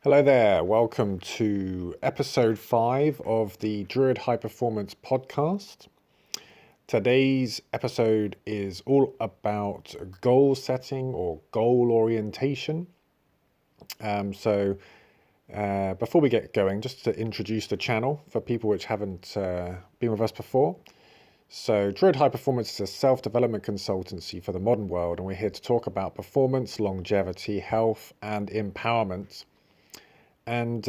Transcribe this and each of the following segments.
Hello there, welcome to episode 5 of the Druid High Performance podcast. Today's episode is all about goal setting or goal orientation. Before we get going, just to introduce the channel for people which haven't been with us before. So, Druid High Performance is a self-development consultancy for the modern world, and we're here to talk about performance, longevity, health, and empowerment. And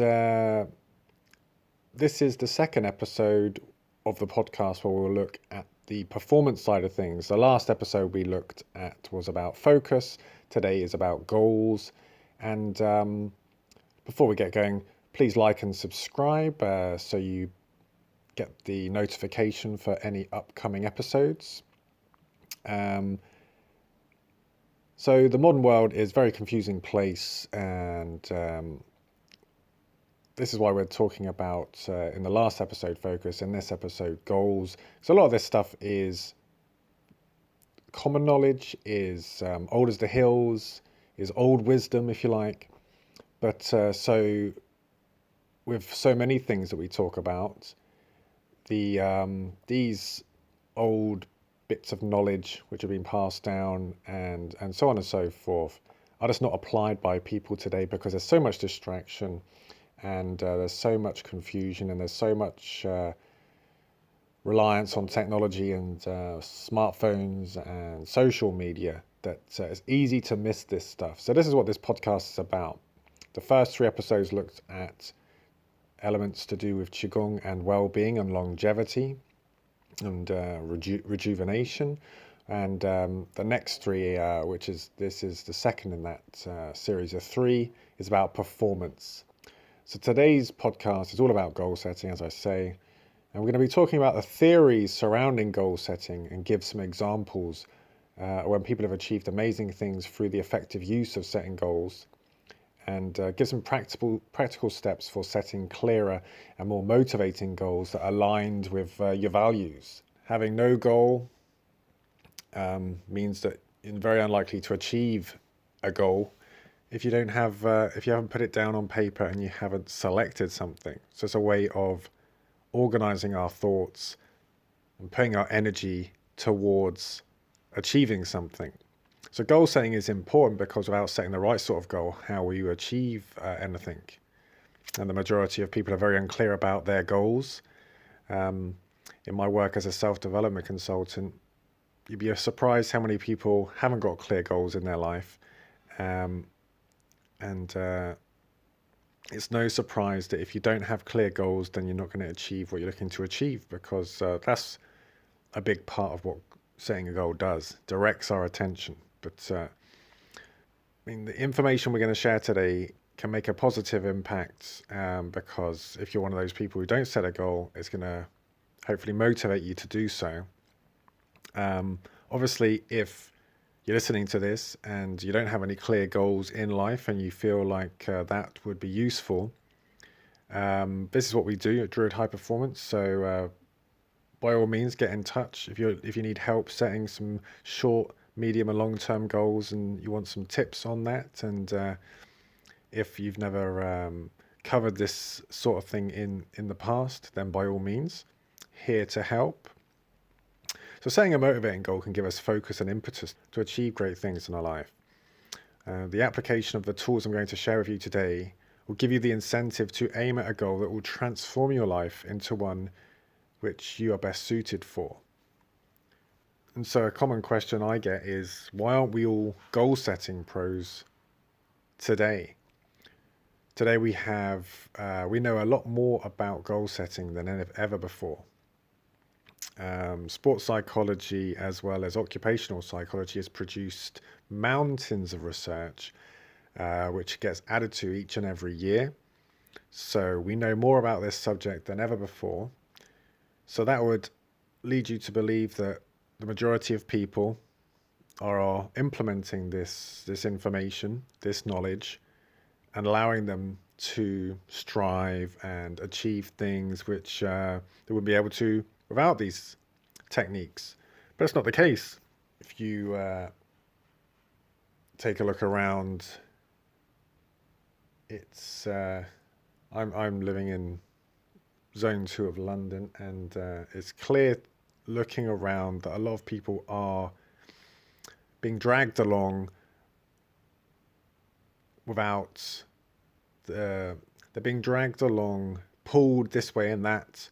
this is the second episode of the podcast where we'll look at the performance side of things. The last episode we looked at was about focus. Today is about goals. And before we get going, please like and subscribe so you get the notification for any upcoming episodes. So the modern world is a very confusing place, and this is why we're talking about, in the last episode, focus, in this episode, goals. So a lot of this stuff is common knowledge, is old as the hills, is old wisdom, if you like. But so with so many things that we talk about, these old bits of knowledge which have been passed down and so on and so forth are just not applied by people today because there's so much distraction. And there's so much confusion, and there's so much reliance on technology and smartphones and social media that it's easy to miss this stuff. So this is what this podcast is about. The first 3 episodes looked at elements to do with Qigong and well-being and longevity and rejuvenation. And the next 3, this is the second in that series of 3, is about performance. So today's podcast is all about goal setting, as I say, and we're going to be talking about the theories surrounding goal setting and give some examples when people have achieved amazing things through the effective use of setting goals, and give some practical steps for setting clearer and more motivating goals that are aligned with your values. Having no goal means that you're very unlikely to achieve a goal if you haven't put it down on paper and you haven't selected something. So it's a way of organizing our thoughts and putting our energy towards achieving something. So goal setting is important because without setting the right sort of goal, how will you achieve anything? And the majority of people are very unclear about their goals. In my work as a self-development consultant, you'd be surprised how many people haven't got clear goals in their life. And it's no surprise that if you don't have clear goals, then you're not going to achieve what you're looking to achieve, because that's a big part of what setting a goal does, directs our attention. But the information we're going to share today can make a positive impact, because if you're one of those people who don't set a goal, it's going to hopefully motivate you to do so. Obviously, if you're listening to this and you don't have any clear goals in life and you feel like that would be useful, this is what we do at Druid High Performance. So by all means, get in touch if you need help setting some short, medium and long-term goals and you want some tips on that. And if you've never covered this sort of thing in the past, then by all means, here to help. So setting a motivating goal can give us focus and impetus to achieve great things in our life. The application of the tools I'm going to share with you today will give you the incentive to aim at a goal that will transform your life into one which you are best suited for. And so a common question I get is, why aren't we all goal setting pros today? Today we know a lot more about goal setting than ever before. Sports psychology as well as occupational psychology has produced mountains of research which gets added to each and every year. So we know more about this subject than ever before. So that would lead you to believe that the majority of people are implementing this information, this knowledge, and allowing them to strive and achieve things which they wouldn't be able to without these techniques. But it's not the case. If you take a look around it's I'm living in zone 2 of London, and it's clear looking around that a lot of people are being dragged along without they're being dragged along, pulled this way and that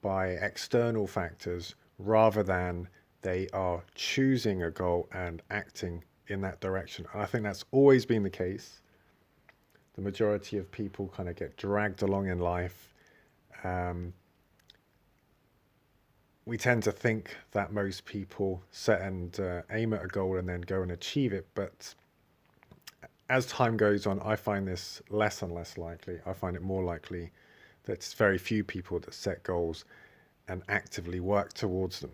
by external factors rather than they are choosing a goal and acting in that direction. And I think that's always been the case. The majority of people kind of get dragged along in life. Um, we tend to think that most people set and aim at a goal and then go and achieve it. But as time goes on, I find this less and less likely. I find it more likely that it's very few people that set goals and actively work towards them.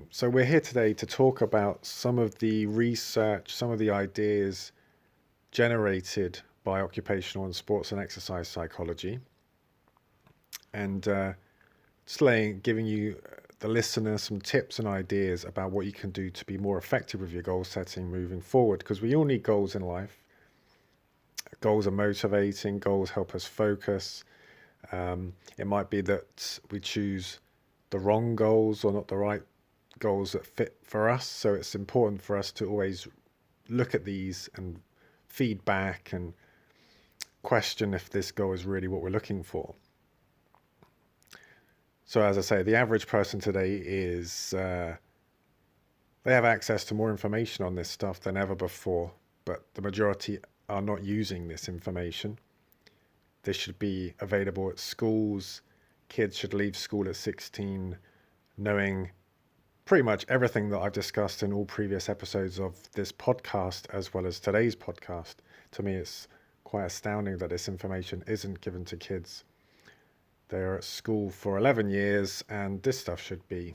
So we're here today to talk about some of the research, some of the ideas generated by occupational and sports and exercise psychology, and giving you, the listener, some tips and ideas about what you can do to be more effective with your goal setting moving forward, because we all need goals in life. Goals are motivating, goals help us focus. It might be that we choose the wrong goals or not the right goals that fit for us. So it's important for us to always look at these and feedback and question if this goal is really what we're looking for. So as I say, the average person today is they have access to more information on this stuff than ever before, but the majority are not using this information. This should be available at schools. Kids should leave school at 16 knowing pretty much everything that I've discussed in all previous episodes of this podcast, as well as today's podcast. To me, it's quite astounding that this information isn't given to kids. They're at school for 11 years, and this stuff should be,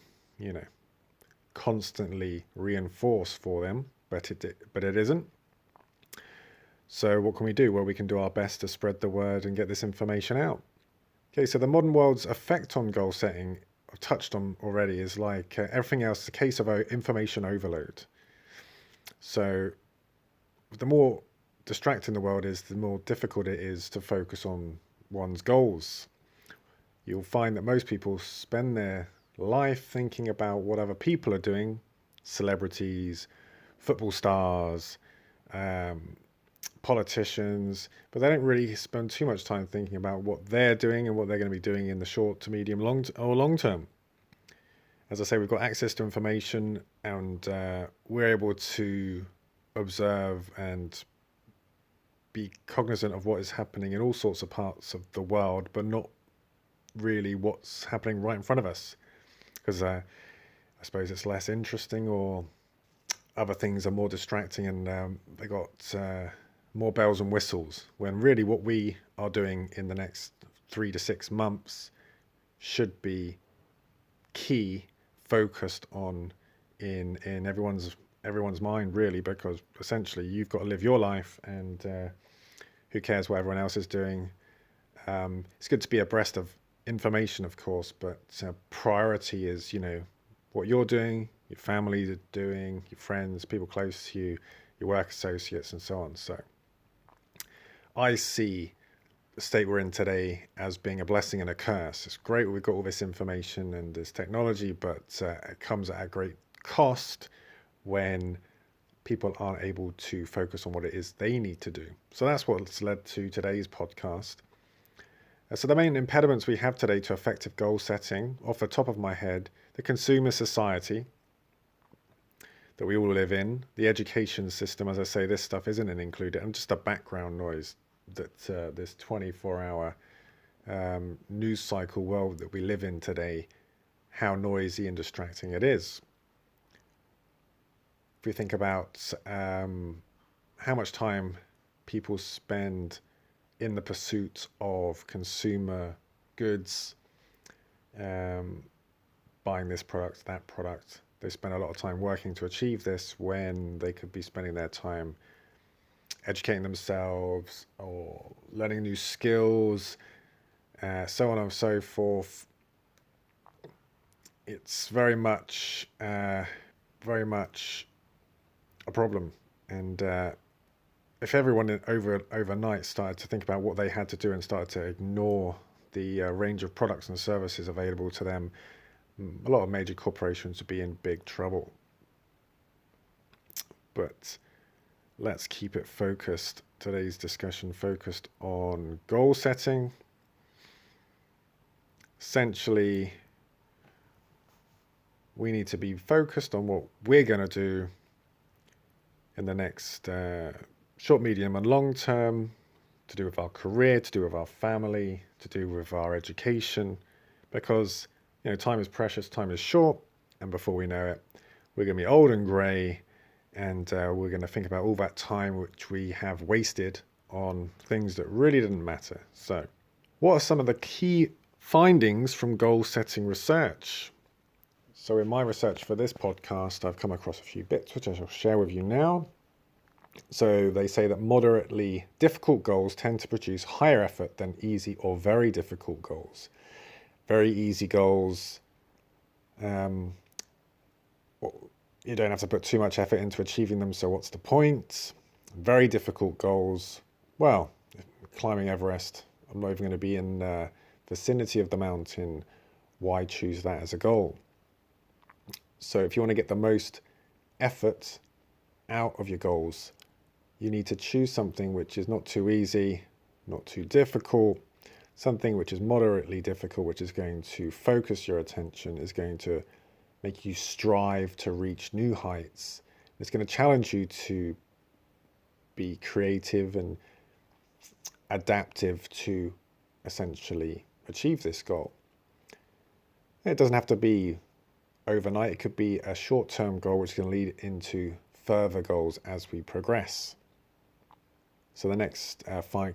constantly reinforced for them, but it isn't. So what can we do? Well, we can do our best to spread the word and get this information out. Okay, so the modern world's effect on goal setting, I've touched on already, is like everything else, the case of information overload. So the more distracting the world is, the more difficult it is to focus on one's goals. You'll find that most people spend their life thinking about what other people are doing, celebrities, football stars, politicians, but they don't really spend too much time thinking about what they're doing and what they're going to be doing in the short to medium long term. As I say, we've got access to information, and we're able to observe and be cognizant of what is happening in all sorts of parts of the world, but not really what's happening right in front of us, because I suppose it's less interesting, or other things are more distracting, and they got more bells and whistles, when really what we are doing in the next 3 to 6 months should be key, focused on in everyone's mind, really, because essentially you've got to live your life, and who cares what everyone else is doing. It's good to be abreast of information, of course, but priority is, what you're doing, your family are doing, your friends, people close to you, your work associates, and so on. So I see the state we're in today as being a blessing and a curse. It's great we've got all this information and this technology, but it comes at a great cost when people aren't able to focus on what it is they need to do. So that's what's led to today's podcast. So the main impediments we have today to effective goal setting, off the top of my head, the consumer society that we all live in, the education system. As I say, this stuff isn't included, and just the background noise that this 24-hour news cycle world that we live in today, how noisy and distracting it is. If we think about how much time people spend in the pursuit of consumer goods, buying this product, that product, they spend a lot of time working to achieve this when they could be spending their time educating themselves or learning new skills, so on and so forth. It's very much a problem, and if everyone overnight started to think about what they had to do and started to ignore the range of products and services available to them, a lot of major corporations would be in big trouble. But let's keep it focused, today's discussion focused on goal setting. Essentially, we need to be focused on what we're going to do in the next short, medium, and long term, to do with our career, to do with our family, to do with our education, because time is precious, time is short, and before we know it, we're going to be old and grey, and we're going to think about all that time which we have wasted on things that really didn't matter. So, what are some of the key findings from goal setting research? So in my research for this podcast, I've come across a few bits which I shall share with you now. So they say that moderately difficult goals tend to produce higher effort than easy or very difficult goals. Very easy goals, you don't have to put too much effort into achieving them, so what's the point? Very difficult goals, well, climbing Everest, I'm not even going to be in the vicinity of the mountain. Why choose that as a goal? So if you want to get the most effort out of your goals, you need to choose something which is not too easy, not too difficult, something which is moderately difficult, which is going to focus your attention, is going to make you strive to reach new heights. It's going to challenge you to be creative and adaptive to essentially achieve this goal. It doesn't have to be overnight. It could be a short-term goal which can lead into further goals as we progress. So the next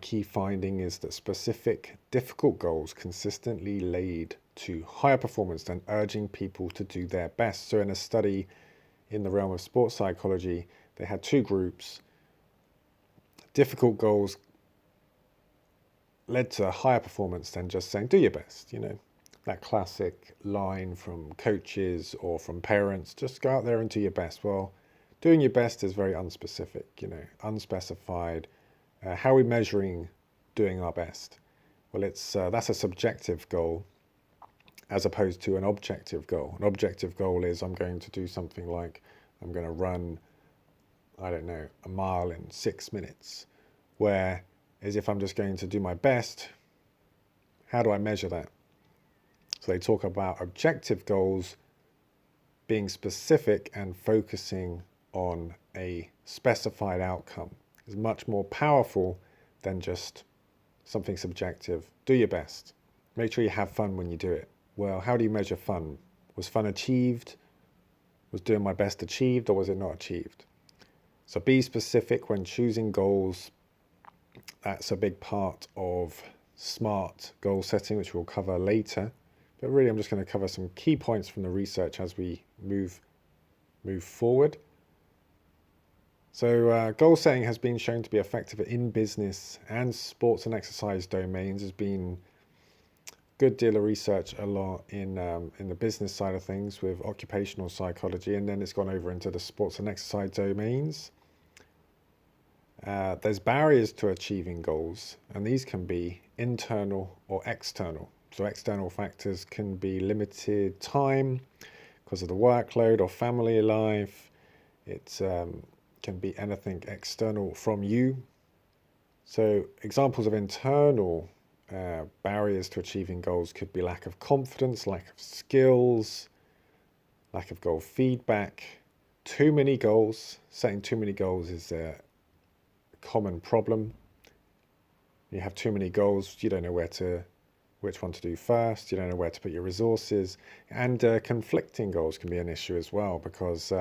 key finding is that specific difficult goals consistently lead to higher performance than urging people to do their best. So in a study in the realm of sports psychology, they had two groups. Difficult goals led to higher performance than just saying, do your best, that classic line from coaches or from parents, just go out there and do your best. Well, doing your best is very unspecific, unspecified. How are we measuring doing our best? Well, that's a subjective goal as opposed to an objective goal. An objective goal is I'm going to do something like I'm going to run, a mile in 6 minutes. Whereas if I'm just going to do my best, how do I measure that? So they talk about objective goals being specific and focusing on a specified outcome is much more powerful than just something subjective. Do your best. Make sure you have fun when you do it. Well, how do you measure fun? Was fun achieved? Was doing my best achieved, or was it not achieved? So be specific when choosing goals. That's a big part of smart goal setting, which we'll cover later. But really, I'm just going to cover some key points from the research as we move forward. So goal setting has been shown to be effective in business and sports and exercise domains. There's been a good deal of research a lot in the business side of things with occupational psychology, and then it's gone over into the sports and exercise domains. There's barriers to achieving goals, and these can be internal or external. So external factors can be limited time because of the workload or family life. It can be anything external from you. So examples of internal barriers to achieving goals could be lack of confidence, lack of skills, lack of goal feedback, too many goals. Setting too many goals is a common problem. You have too many goals, you don't know which one to do first, you don't know where to put your resources, and conflicting goals can be an issue as well, because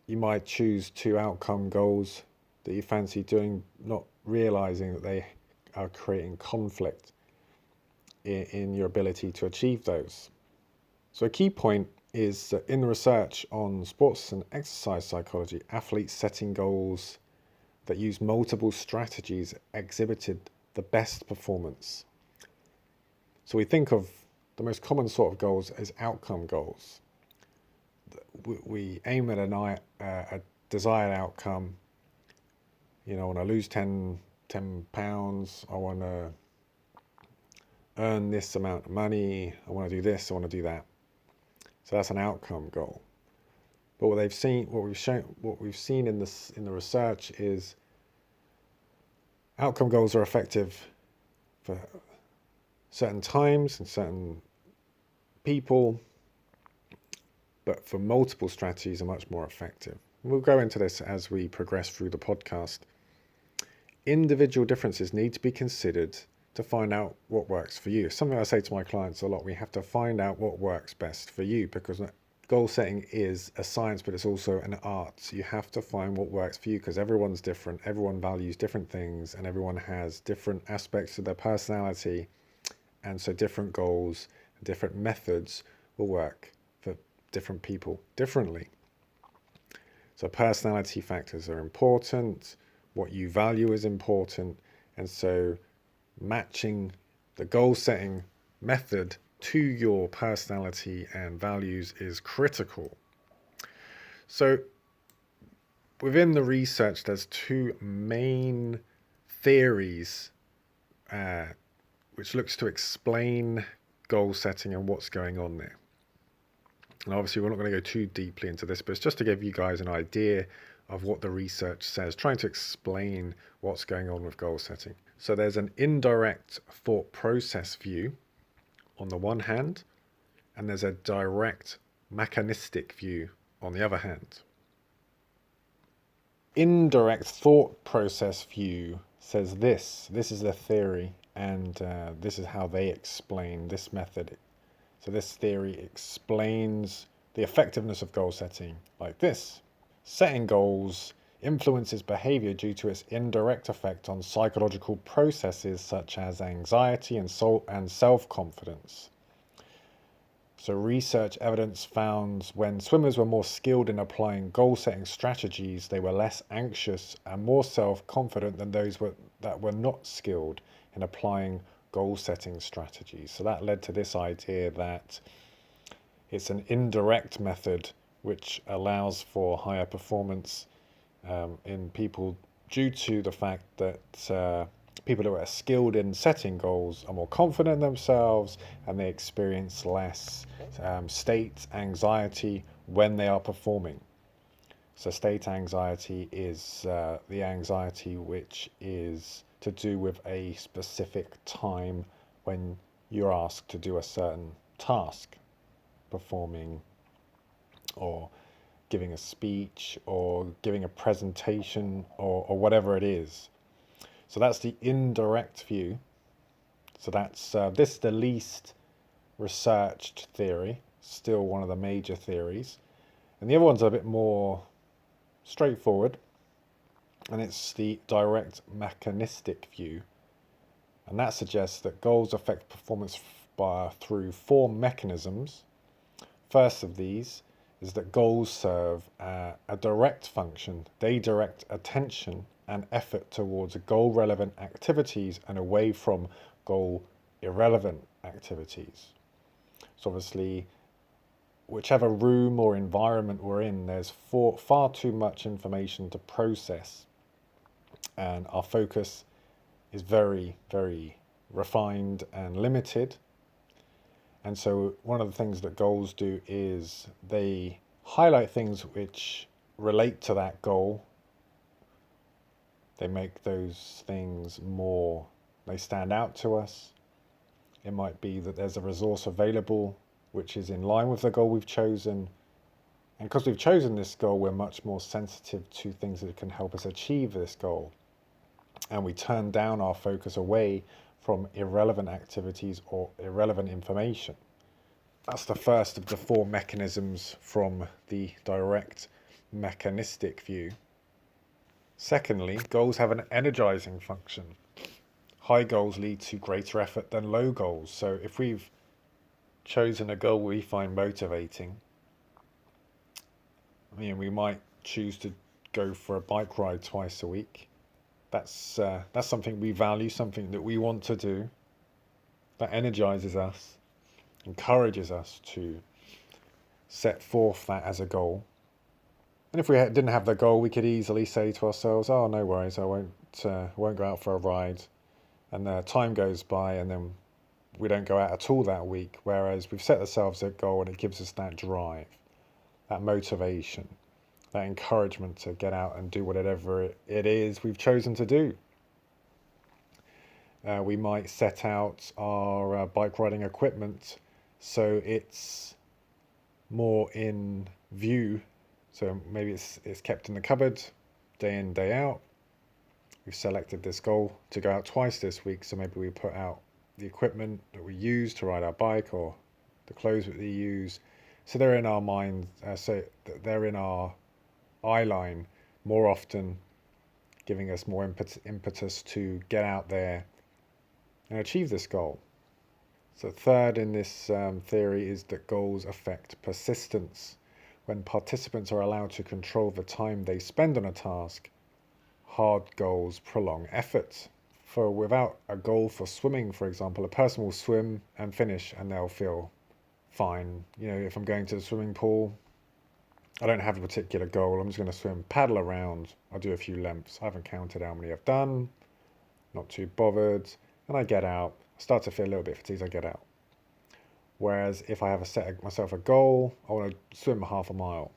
you might choose two outcome goals that you fancy doing, not realizing that they are creating conflict in your ability to achieve those. So a key point is that in the research on sports and exercise psychology, athletes setting goals that use multiple strategies exhibited the best performance. So we think of the most common sort of goals as outcome goals. We aim at a desired outcome, I want to lose 10 pounds. I want to earn this amount of money. I want to do this. I want to do that. So that's an outcome goal. But what we've seen in the research is outcome goals are effective for certain times and certain people, but for multiple strategies are much more effective. We'll go into this as we progress through the podcast. Individual differences need to be considered to find out what works for you. Something I say to my clients a lot, we have to find out what works best for you, because goal setting is a science, but it's also an art. So you have to find what works for you, because everyone's different, everyone values different things, and everyone has different aspects of their personality. And so different goals, different methods will work for different people differently. So personality factors are important, what you value is important, and so matching the goal setting method to your personality and values is critical. So within the research, there's two main theories which looks to explain goal setting and what's going on there. And obviously we're not going to go too deeply into this, but it's just to give you guys an idea of what the research says, trying to explain what's going on with goal setting. So there's an indirect thought process view on the one hand, and there's a direct mechanistic view on the other hand. Indirect thought process view says this is the theory, and this is how they explain this method. So this theory explains the effectiveness of goal setting like this. Setting goals influences behavior due to its indirect effect on psychological processes such as anxiety and self-confidence. So research evidence found when swimmers were more skilled in applying goal-setting strategies, they were less anxious and more self-confident than those that were not skilled in applying goal-setting strategies. So that led to this idea that it's an indirect method which allows for higher performance in people due to the fact that people who are skilled in setting goals are more confident in themselves, and they experience less state anxiety when they are performing. So state anxiety is the anxiety which is to do with a specific time when you're asked to do a certain task, performing or giving a speech or giving a presentation or whatever it is. So that's the indirect view. So that's this is the least researched theory, still one of the major theories. And the other one's a bit more straightforward, and it's the direct mechanistic view. And that suggests that goals affect performance through four mechanisms. First of these is that goals serve a direct function. They direct attention and effort towards goal-relevant activities and away from goal-irrelevant activities. So obviously, whichever room or environment we're in, there's far too much information to process, and our focus is very, very refined and limited. And so one of the things that goals do is they highlight things which relate to that goal. They make those things more, they stand out to us. It might be that there's a resource available which is in line with the goal we've chosen. And because we've chosen this goal, we're much more sensitive to things that can help us achieve this goal. And we turn down our focus away from irrelevant activities or irrelevant information. That's the first of the four mechanisms from the direct mechanistic view. Secondly, goals have an energizing function. High goals lead to greater effort than low goals. So if we've chosen a goal we find motivating, we might choose to go for a bike ride twice a week. That's something we value, something that we want to do, that energizes us, encourages us to set forth that as a goal. And if we didn't have the goal, we could easily say to ourselves, "Oh, no worries, I won't go out for a ride." And the time goes by, and then we don't go out at all that week. Whereas we've set ourselves a goal, and it gives us that drive, that motivation, that encouragement to get out and do whatever it is we've chosen to do. We might set out our bike riding equipment so it's more in view. So maybe it's kept in the cupboard day in, day out. We've selected this goal to go out twice this week, so maybe we put out the equipment that we use to ride our bike or the clothes that we use. So they're in our mind, so they're in our eye line more often, giving us more impetus to get out there and achieve this goal. So third in this theory is that goals affect persistence. When participants are allowed to control the time they spend on a task, hard goals prolong effort. For without a goal for swimming, for example, a person will swim and finish and they'll feel fine. If I'm going to the swimming pool, I don't have a particular goal. I'm just going to swim, paddle around. I'll do a few lengths. I haven't counted how many I've done. Not too bothered. And I get out. I start to feel a little bit fatigued. I get out. Whereas if I have set myself a goal, I want to swim half a mile.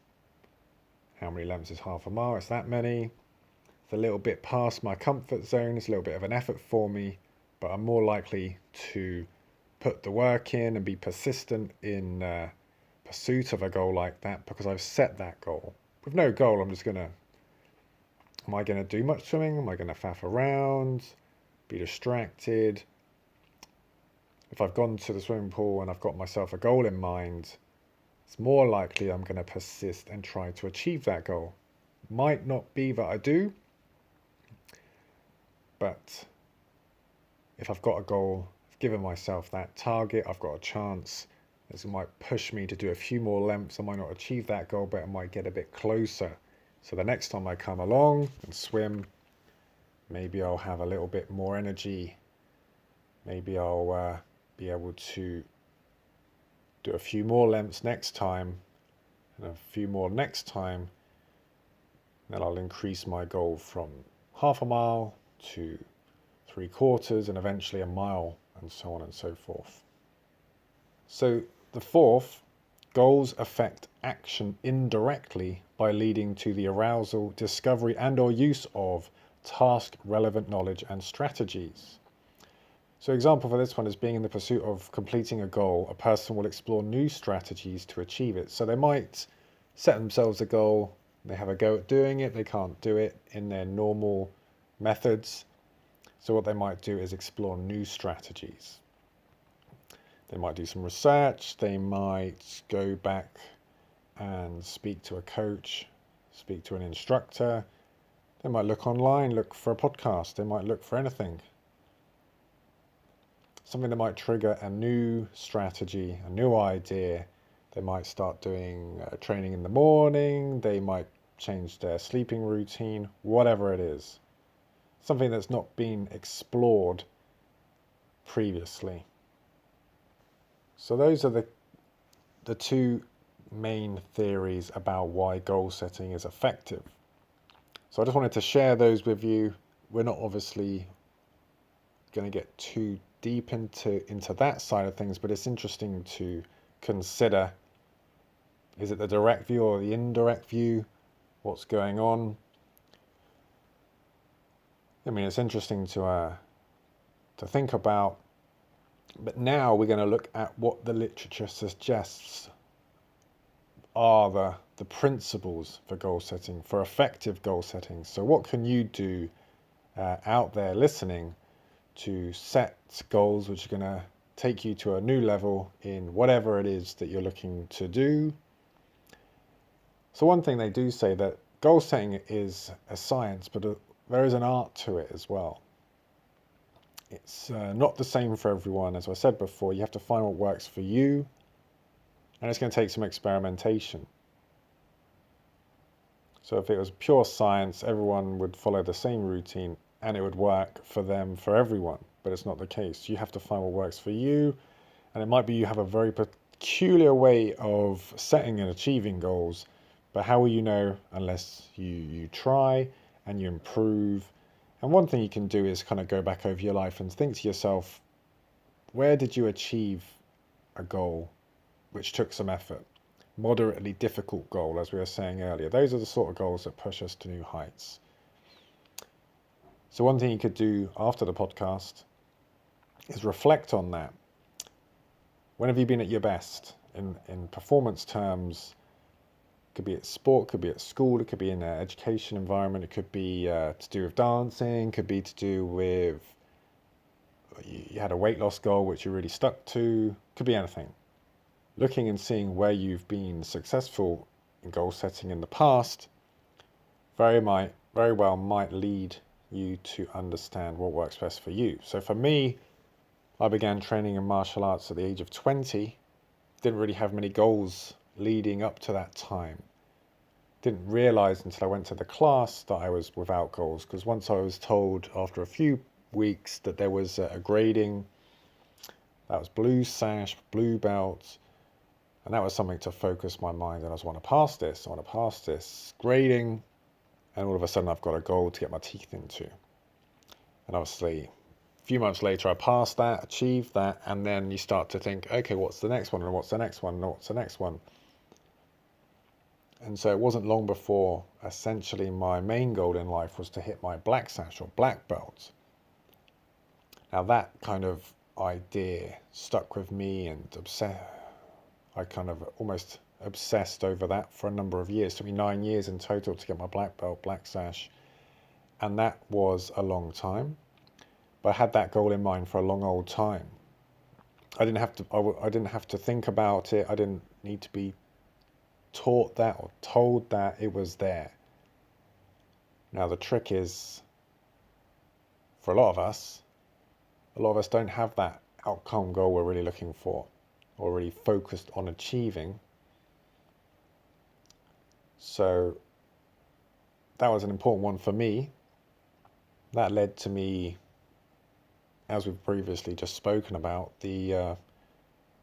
How many lengths is half a mile? It's that many. It's a little bit past my comfort zone. It's a little bit of an effort for me, but I'm more likely to put the work in and be persistent in pursuit of a goal like that because I've set that goal. With no goal, am I going to do much swimming? Am I going to faff around, be distracted? If I've gone to the swimming pool and I've got myself a goal in mind, it's more likely I'm going to persist and try to achieve that goal. Might not be that I do, but if I've got a goal, I've given myself that target, I've got a chance. This might push me to do a few more lengths. I might not achieve that goal, but I might get a bit closer. So the next time I come along and swim, maybe I'll have a little bit more energy. Maybe I'll be able to do a few more lengths next time and a few more next time. Then I'll increase my goal from half a mile to 3/4 and eventually a mile and so on and so forth. So the fourth, goals affect action indirectly by leading to the arousal, discovery and or use of task-relevant knowledge and strategies. So example for this one is being in the pursuit of completing a goal, a person will explore new strategies to achieve it. So they might set themselves a goal, they have a go at doing it, they can't do it in their normal methods. So what they might do is explore new strategies. They might do some research, they might go back and speak to a coach, speak to an instructor. They might look online, look for a podcast, they might look for anything. Something that might trigger a new strategy, a new idea. They might start doing training in the morning, they might change their sleeping routine, whatever it is. Something that's not been explored previously. So those are the two main theories about why goal setting is effective. So I just wanted to share those with you. We're not obviously going to get too deep into that side of things, but it's interesting to consider, is it the direct view or the indirect view? What's going on? I mean, it's interesting to think about. But now we're going to look at what the literature suggests are the principles for goal setting, for effective goal setting. So what can you do out there listening to set goals which are going to take you to a new level in whatever it is that you're looking to do? So one thing they do say that goal setting is a science, but there is an art to it as well. It's not the same for everyone. As I said before, you have to find what works for you, and it's going to take some experimentation. So if it was pure science, everyone would follow the same routine and it would work for them, for everyone, but it's not the case. You have to find what works for you, and it might be you have a very peculiar way of setting and achieving goals, But how will you know unless you try and you improve? And one thing you can do is kind of go back over your life and think to yourself, where did you achieve a goal which took some effort? Moderately difficult goal, as we were saying earlier. Those are the sort of goals that push us to new heights. So one thing you could do after the podcast is reflect on that. When have you been at your best in performance terms? It could be at sport, could be at school, it could be in an education environment, it could be to do with dancing, could be to do with you had a weight loss goal which you really stuck to, could be anything. Looking and seeing where you've been successful in goal setting in the past very well might lead you to understand what works best for you. So for me, I began training in martial arts at the age of 20. Didn't really have many goals leading up to that time. Didn't realize until I went to the class that I was without goals, because once I was told after a few weeks that there was a grading, that was blue sash, blue belt, and that was something to focus my mind, and I want to pass this grading, and all of a sudden I've got a goal to get my teeth into. And obviously a few months later I passed that, achieved that, and then you start to think, okay, what's the next one, and what's the next one, and what's the next one? And so it wasn't long before essentially my main goal in life was to hit my black sash or black belt. Now that kind of idea stuck with me, and I kind of almost obsessed over that for a number of years. It took me 9 years in total to get my black belt, black sash. And that was a long time. But I had that goal in mind for a long old time. I didn't have to think about it. I didn't need to be taught that or told that. It was there. Now the trick is, for a lot of us don't have that outcome goal we're really looking for, or really focused on achieving. So that was an important one for me. That led to me, as we've previously just spoken about, the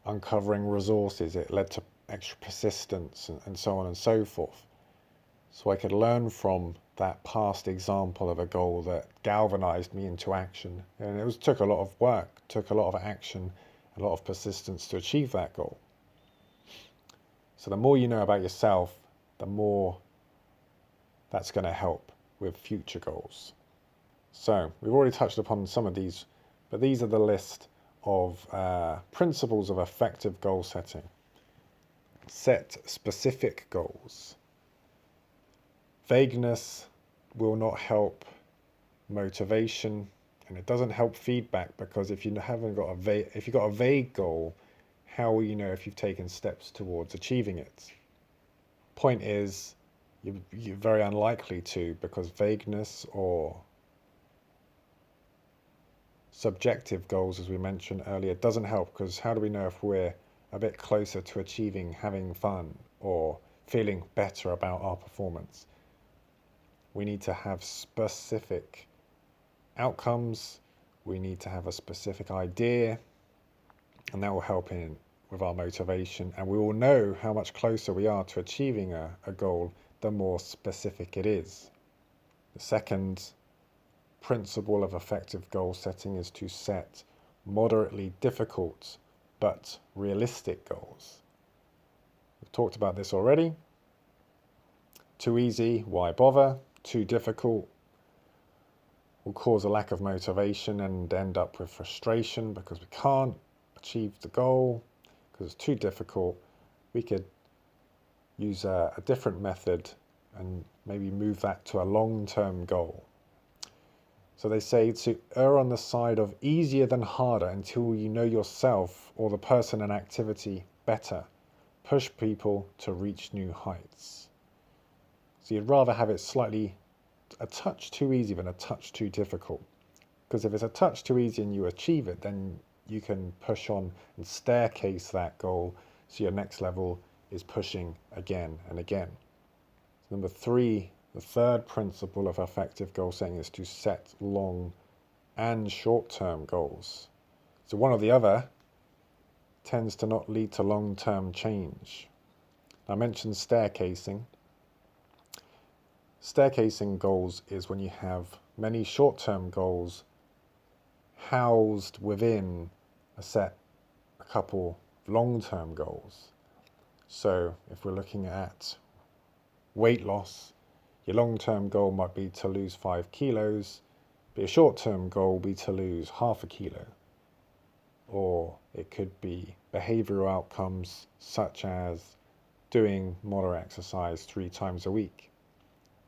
uncovering resources. It led to extra persistence and so on and so forth. So I could learn from that past example of a goal that galvanized me into action. And it took a lot of work, took a lot of action, a lot of persistence to achieve that goal. So the more you know about yourself, the more that's going to help with future goals. So we've already touched upon some of these, but these are the list of principles of effective goal setting. Set specific goals. Vagueness will not help motivation, and it doesn't help feedback, because if you've got a vague goal, how will you know if you've taken steps towards achieving it? Point is, you're very unlikely to, because vagueness or subjective goals, as we mentioned earlier, doesn't help, because how do we know if we're a bit closer to achieving having fun or feeling better about our performance? We need to have specific outcomes. We need to have a specific idea, and that will help with our motivation. And we will know how much closer we are to achieving a goal the more specific it is. The second principle of effective goal setting is to set moderately difficult but realistic goals. We've talked about this already. Too easy, why bother? Too difficult will cause a lack of motivation and end up with frustration because we can't achieve the goal because it's too difficult. We could use a different method and maybe move that to a long-term goal. So they say to err on the side of easier than harder until you know yourself or the person and activity better. Push people to reach new heights. So you'd rather have it slightly a touch too easy than a touch too difficult. Because if it's a touch too easy and you achieve it, then you can push on and staircase that goal so your next level is pushing again and again. So number 3, the third principle of effective goal setting is to set long and short-term goals. So one or the other tends to not lead to long-term change. I mentioned staircasing. Staircasing goals is when you have many short-term goals housed within a couple of long-term goals. So if we're looking at weight loss, your long-term goal might be to lose 5 kilos, but your short-term goal will be to lose half a kilo. Or it could be behavioral outcomes such as doing moderate exercise 3 times a week.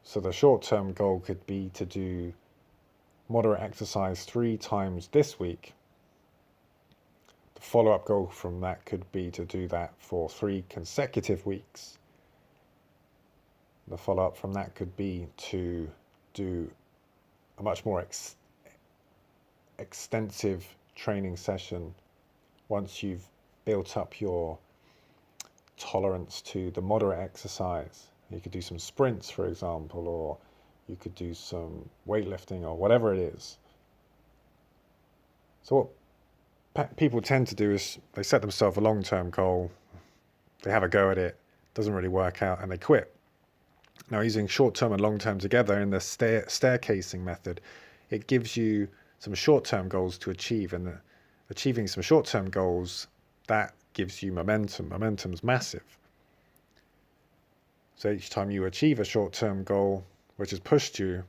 So the short-term goal could be to do moderate exercise 3 times this week. The follow-up goal from that could be to do that for 3 consecutive weeks. The follow-up from that could be to do a much more extensive training session once you've built up your tolerance to the moderate exercise. You could do some sprints, for example, or you could do some weightlifting or whatever it is. So what people tend to do is they set themselves a long-term goal, they have a go at it, doesn't really work out, and they quit. Now, using short-term and long-term together in the staircasing method, it gives you some short-term goals to achieve, and achieving some short-term goals, that gives you momentum. Momentum's massive. So each time you achieve a short-term goal, which has pushed you,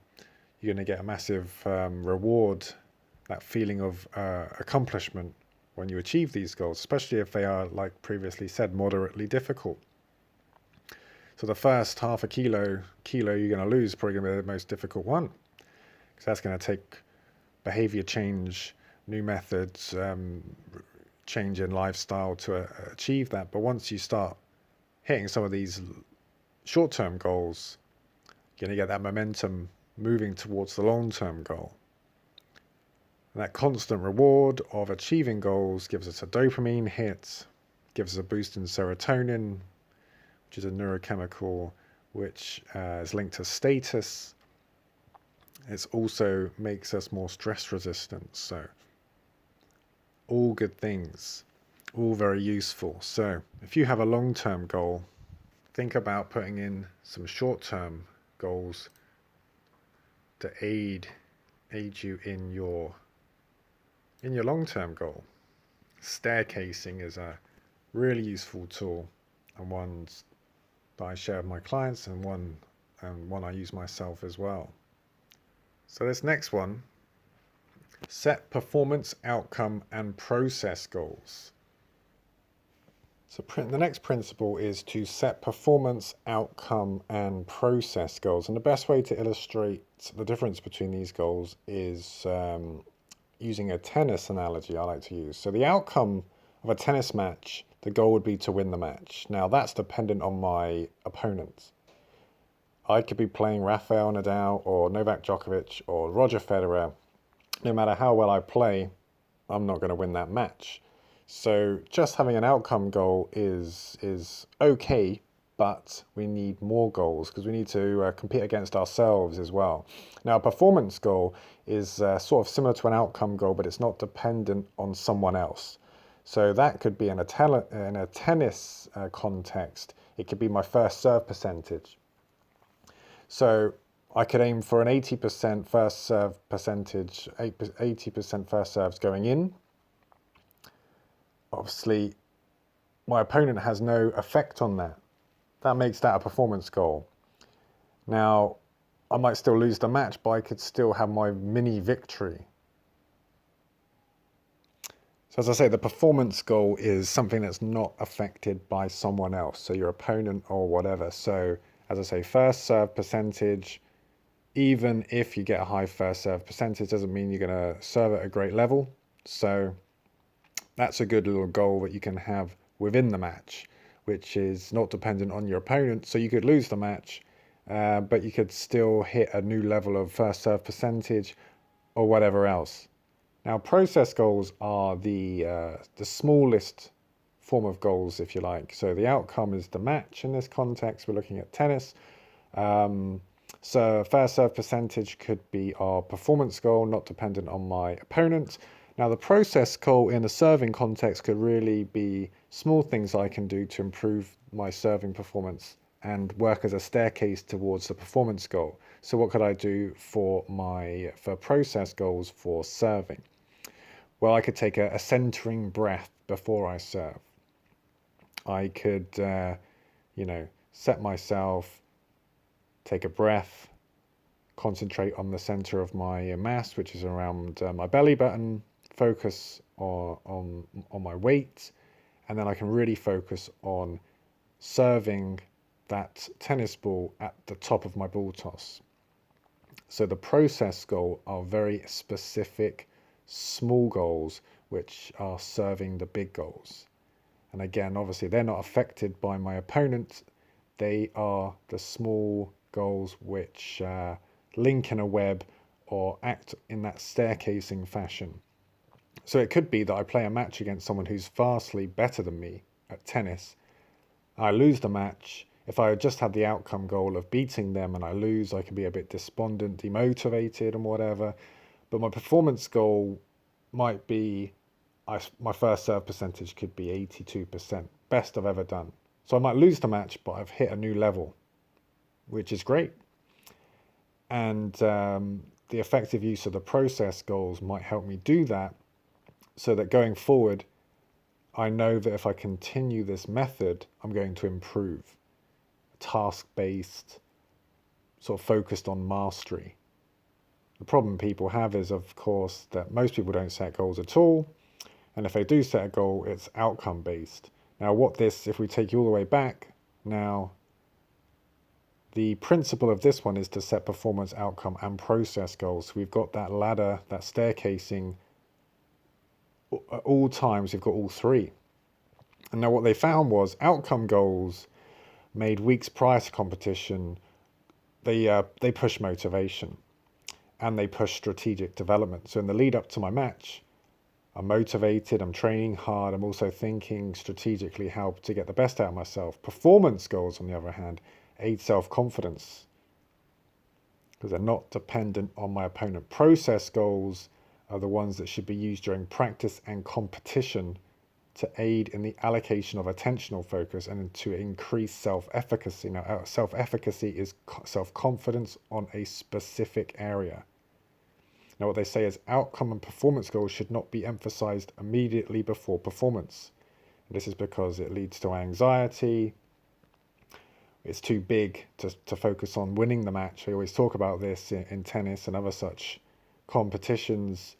you're going to get a massive reward, that feeling of accomplishment when you achieve these goals, especially if they are, like previously said, moderately difficult. So the first half a kilo you're going to lose is probably going to be the most difficult one, because that's going to take behavior change, new methods, change in lifestyle to achieve that. But once you start hitting some of these short-term goals, you're going to get that momentum moving towards the long-term goal. And that constant reward of achieving goals gives us a dopamine hit, gives us a boost in serotonin, which is a neurochemical which is linked to status. It also makes us more stress resistant. So all good things, all very useful. So if you have a long-term goal, think about putting in some short-term goals to aid you in your long-term goal. Staircasing is a really useful tool, and one that I share with my clients, and one I use myself as well. So this next one, set performance, outcome, and process goals. So the next principle is to set performance, outcome, and process goals. And the best way to illustrate the difference between these goals is using a tennis analogy I like to use. So the outcome of a tennis match, the goal would be to win the match. Now that's dependent on my opponent. I could be playing Rafael Nadal or Novak Djokovic or Roger Federer. No matter how well I play, I'm not going to win that match. So just having an outcome goal is okay, but we need more goals because we need to compete against ourselves as well. Now, a performance goal is sort of similar to an outcome goal, but it's not dependent on someone else. So that could be in a tennis context. It could be my first serve percentage. So I could aim for an 80% first serve percentage, 80% first serves going in. Obviously, my opponent has no effect on that. That makes that a performance goal. Now, I might still lose the match, but I could still have my mini victory. So as I say, the performance goal is something that's not affected by someone else, so your opponent or whatever. So as I say, first serve percentage, even if you get a high first serve percentage, doesn't mean you're going to serve at a great level. So that's a good little goal that you can have within the match, which is not dependent on your opponent. So you could lose the match, but you could still hit a new level of first serve percentage or whatever else. Now, process goals are the smallest form of goals, if you like. So the outcome is the match in this context. We're looking at tennis. So first serve percentage could be our performance goal, not dependent on my opponent. Now, the process goal in the serving context could really be small things I can do to improve my serving performance and work as a staircase towards the performance goal. So what could I do for process goals for serving? Well, I could take a centering breath before I serve. I could, set myself, take a breath, concentrate on the center of my mass, which is around my belly button, focus on my weight, and then I can really focus on serving that tennis ball at the top of my ball toss. So the process goal are very specific, small goals, which are serving the big goals. And again, obviously, they're not affected by my opponent. They are the small goals which link in a web or act in that staircasing fashion. So it could be that I play a match against someone who's vastly better than me at tennis. I lose the match. If I had just had the outcome goal of beating them and I lose, I can be a bit despondent, demotivated and whatever. But my performance goal might be, my first serve percentage could be 82%, best I've ever done. So I might lose the match, but I've hit a new level, which is great. And the effective use of the process goals might help me do that, so that going forward, I know that if I continue this method, I'm going to improve. Task-based, sort of focused on mastery. The problem people have is, of course, that most people don't set goals at all. And if they do set a goal, it's outcome-based. Now, if we take you all the way back, now, the principle of this one is to set performance, outcome, and process goals. So we've got that ladder, that staircasing. At all times, we've got all three. And now what they found was outcome goals made weeks prior to competition, they push motivation and they push strategic development. So in the lead up to my match, I'm motivated, I'm training hard, I'm also thinking strategically how to get the best out of myself. Performance goals, on the other hand, aid self-confidence because they're not dependent on my opponent. Process goals are the ones that should be used during practice and competition to aid in the allocation of attentional focus and to increase self-efficacy. Now, self-efficacy is self-confidence on a specific area. Now, what they say is outcome and performance goals should not be emphasized immediately before performance. This is because it leads to anxiety. It's too big to focus on winning the match. I always talk about this in tennis and other such competitions.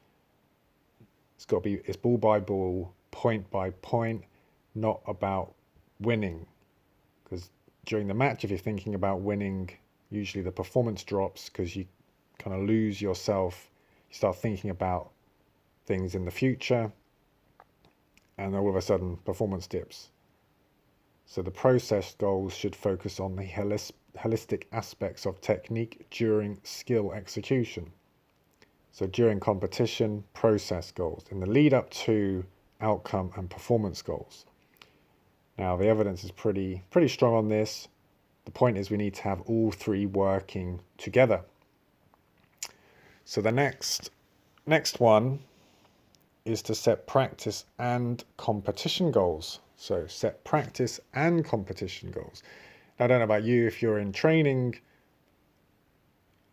It's ball by ball, point by point, not about winning. Because during the match, if you're thinking about winning, usually the performance drops because you kind of lose yourself. You start thinking about things in the future, and all of a sudden performance dips. So the process goals should focus on the holistic aspects of technique during skill execution. So during competition, process goals. In the lead up to outcome and performance goals. Now the evidence is pretty strong on this. The point is we need to have all three working together. So the next one is to set practice and competition goals. So set practice and competition goals. Now, I don't know about you, if you're in training,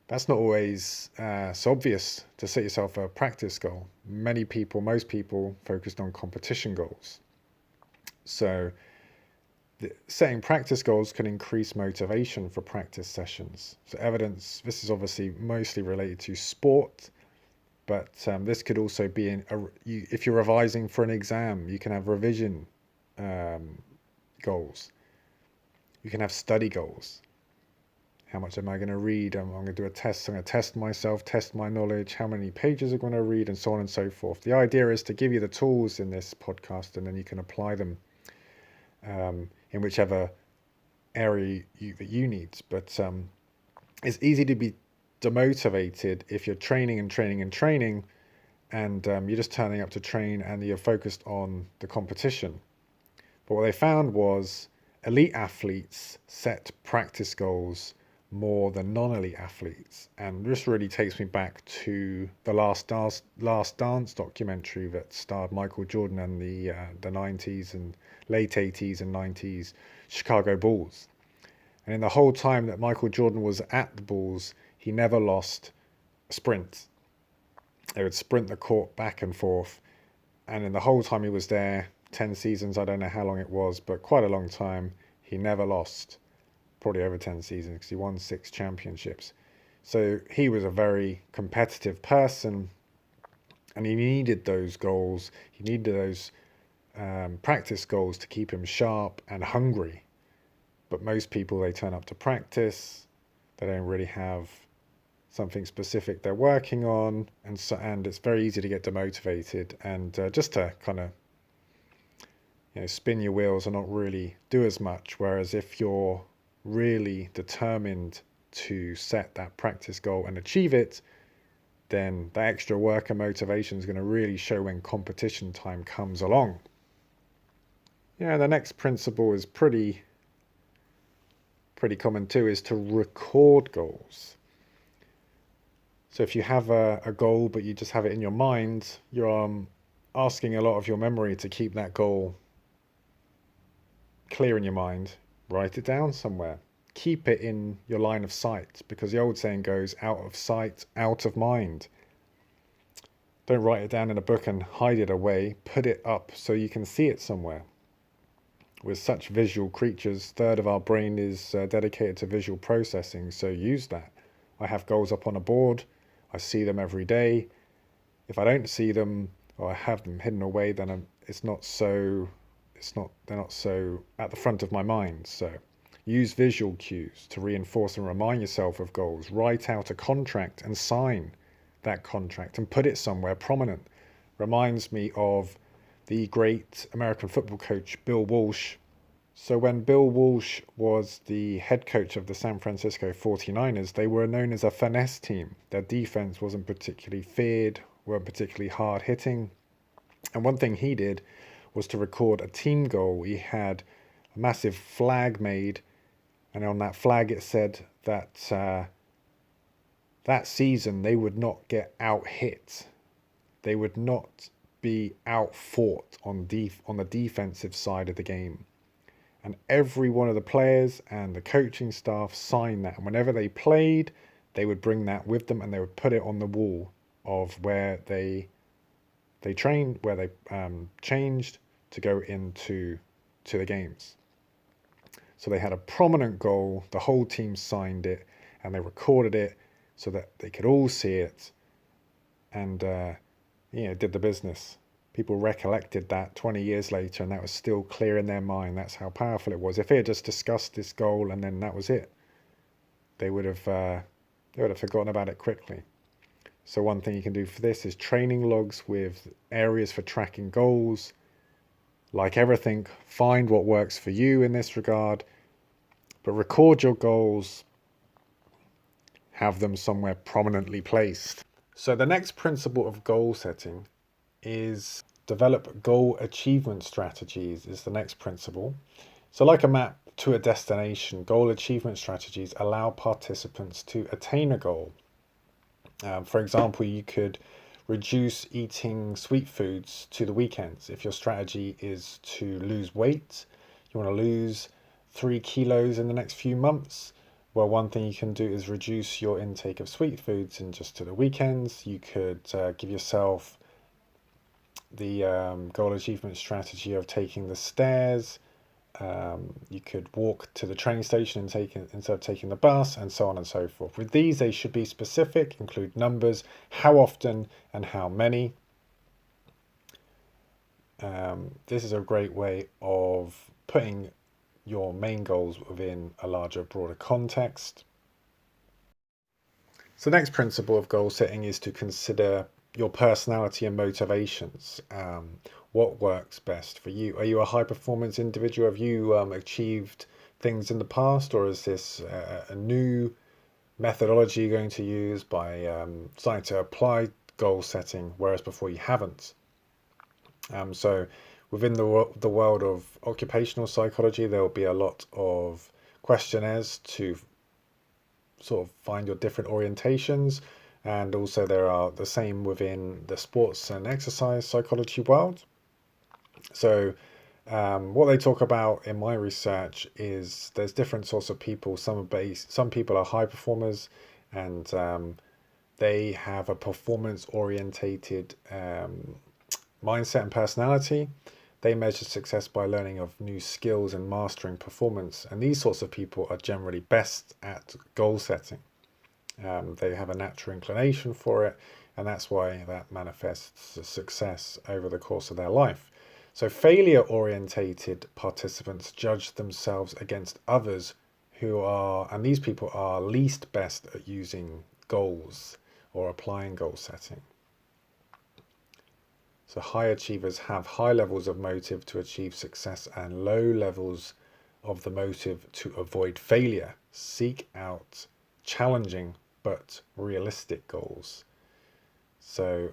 that's not always so obvious to set yourself a practice goal. Most people focused on competition goals. So setting practice goals can increase motivation for practice sessions. So this is obviously mostly related to sport, but this could also be if you're revising for an exam, you can have revision goals. You can have study goals. How much am I going to read? I'm going to do a test. I'm going to test myself, test my knowledge, how many pages I'm going to read, and so on and so forth. The idea is to give you the tools in this podcast, and then you can apply them in whichever area that you need. But it's easy to be demotivated if you're training, and you're just turning up to train and you're focused on the competition. But what they found was elite athletes set practice goals more than non-elite athletes. And this really takes me back to the Last Dance documentary that starred Michael Jordan and the 90s and late 80s and 90s Chicago Bulls. And in the whole time that Michael Jordan was at the Bulls, he never lost a sprint. They would sprint the court back and forth. And in the whole time he was there, 10 seasons, I don't know how long it was, but quite a long time, he never lost. Probably over 10 seasons because he won 6 championships. So he was a very competitive person, and he needed those goals. He needed those practice goals to keep him sharp and hungry. But most people, they turn up to practice, they don't really have something specific they're working on, and it's very easy to get demotivated and just to kind of spin your wheels and not really do as much. Whereas if you're really determined to set that practice goal and achieve it, then that extra work and motivation is going to really show when competition time comes along. Yeah, the next principle is pretty common too, is to record goals. So if you have a goal but you just have it in your mind, you're asking a lot of your memory to keep that goal clear in your mind. Write it down somewhere. Keep it in your line of sight, because the old saying goes, out of sight, out of mind. Don't write it down in a book and hide it away. Put it up so you can see it somewhere. We're such visual creatures. 1/3 of our brain is dedicated to visual processing, so use that. I have goals up on a board. I see them every day. If I don't see them, or I have them hidden away, then they're not so at the front of my mind. So use visual cues to reinforce and remind yourself of goals. Write out a contract and sign that contract and put it somewhere prominent. Reminds me of the great American football coach Bill Walsh. So when Bill Walsh was the head coach of the San Francisco 49ers, they were known as a finesse team. Their defense wasn't particularly feared, weren't particularly hard hitting. And one thing he did was to record a team goal. He had a massive flag made, and on that flag it said that that season they would not get out hit. They would not be out fought on the defensive side of the game. And every one of the players and the coaching staff signed that. And whenever they played, they would bring that with them and they would put it on the wall of where they trained, where they changed to go into the games. So they had a prominent goal. The whole team signed it and they recorded it so that they could all see it, and did the business. People recollected that 20 years later, and that was still clear in their mind. That's how powerful it was. If they had just discussed this goal and then that was it, they would have forgotten about it quickly. So one thing you can do for this is training logs with areas for tracking goals. Like everything, find what works for you in this regard, but record your goals, have them somewhere prominently placed. So the next principle of goal setting is develop goal achievement strategies is the next principle. So like a map to a destination, goal achievement strategies allow participants to attain a goal. For example, you could reduce eating sweet foods to the weekends. If your strategy is to lose weight, you want to lose 3 kilos in the next few months, well, one thing you can do is reduce your intake of sweet foods and just to the weekends. You could give yourself the goal achievement strategy of taking the stairs. You could walk to the train station instead of taking the bus, and so on and so forth. With these, they should be specific, include numbers, how often and how many. This is a great way of putting your main goals within a larger, broader context. So the next principle of goal setting is to consider your personality and motivations. What works best for you? Are you a high performance individual? Have you achieved things in the past, or is this a new methodology you're going to use by starting to apply goal setting, whereas before you haven't? So within the world of occupational psychology, there will be a lot of questionnaires to sort of find your different orientations. And also there are the same within the sports and exercise psychology world. So What they talk about in my research is there's different sorts of people. Some people are high performers, and they have a performance orientated mindset and personality. They measure success by learning of new skills and mastering performance. And these sorts of people are generally best at goal setting. They have a natural inclination for it, and that's why that manifests success over the course of their life. So failure orientated participants judge themselves against others who are, and these people are least best at using goals or applying goal setting. So high achievers have high levels of motive to achieve success and low levels of the motive to avoid failure. Seek out challenging but realistic goals. So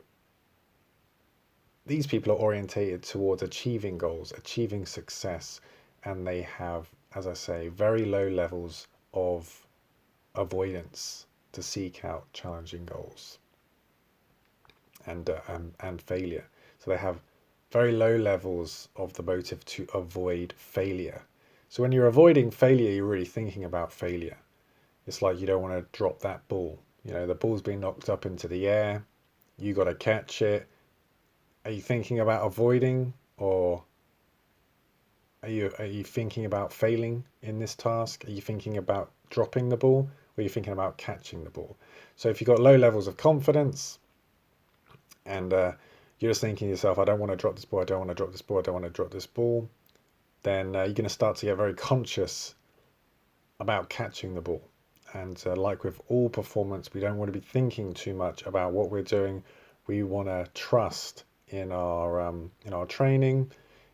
these people are orientated towards achieving goals, achieving success, and they have, as I say, very low levels of avoidance to seek out challenging goals and failure. So they have very low levels of the motive to avoid failure. So when you're avoiding failure, you're really thinking about failure. It's like you don't want to drop that ball. You know, the ball's being knocked up into the air. You got to catch it. Are you thinking about avoiding, or are you thinking about failing in this task? Are you thinking about dropping the ball, or are you thinking about catching the ball? So if you've got low levels of confidence, and you're just thinking to yourself, I don't want to drop this ball, I don't want to drop this ball, I don't want to drop this ball, then you're going to start to get very conscious about catching the ball. And like with all performance, we don't want to be thinking too much about what we're doing. We want to trust in our training,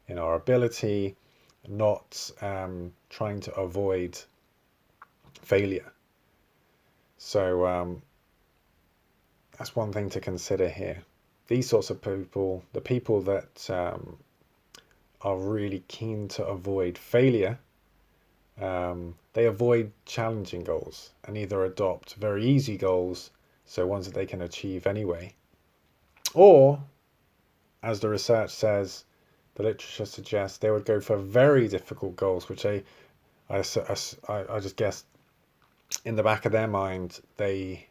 in our ability, not trying to avoid failure. So that's one thing to consider here. These sorts of people, the people that are really keen to avoid failure, they avoid challenging goals and either adopt very easy goals, so ones that they can achieve anyway, or, as the research says, the literature suggests they would go for very difficult goals, which I just guess in the back of their mind they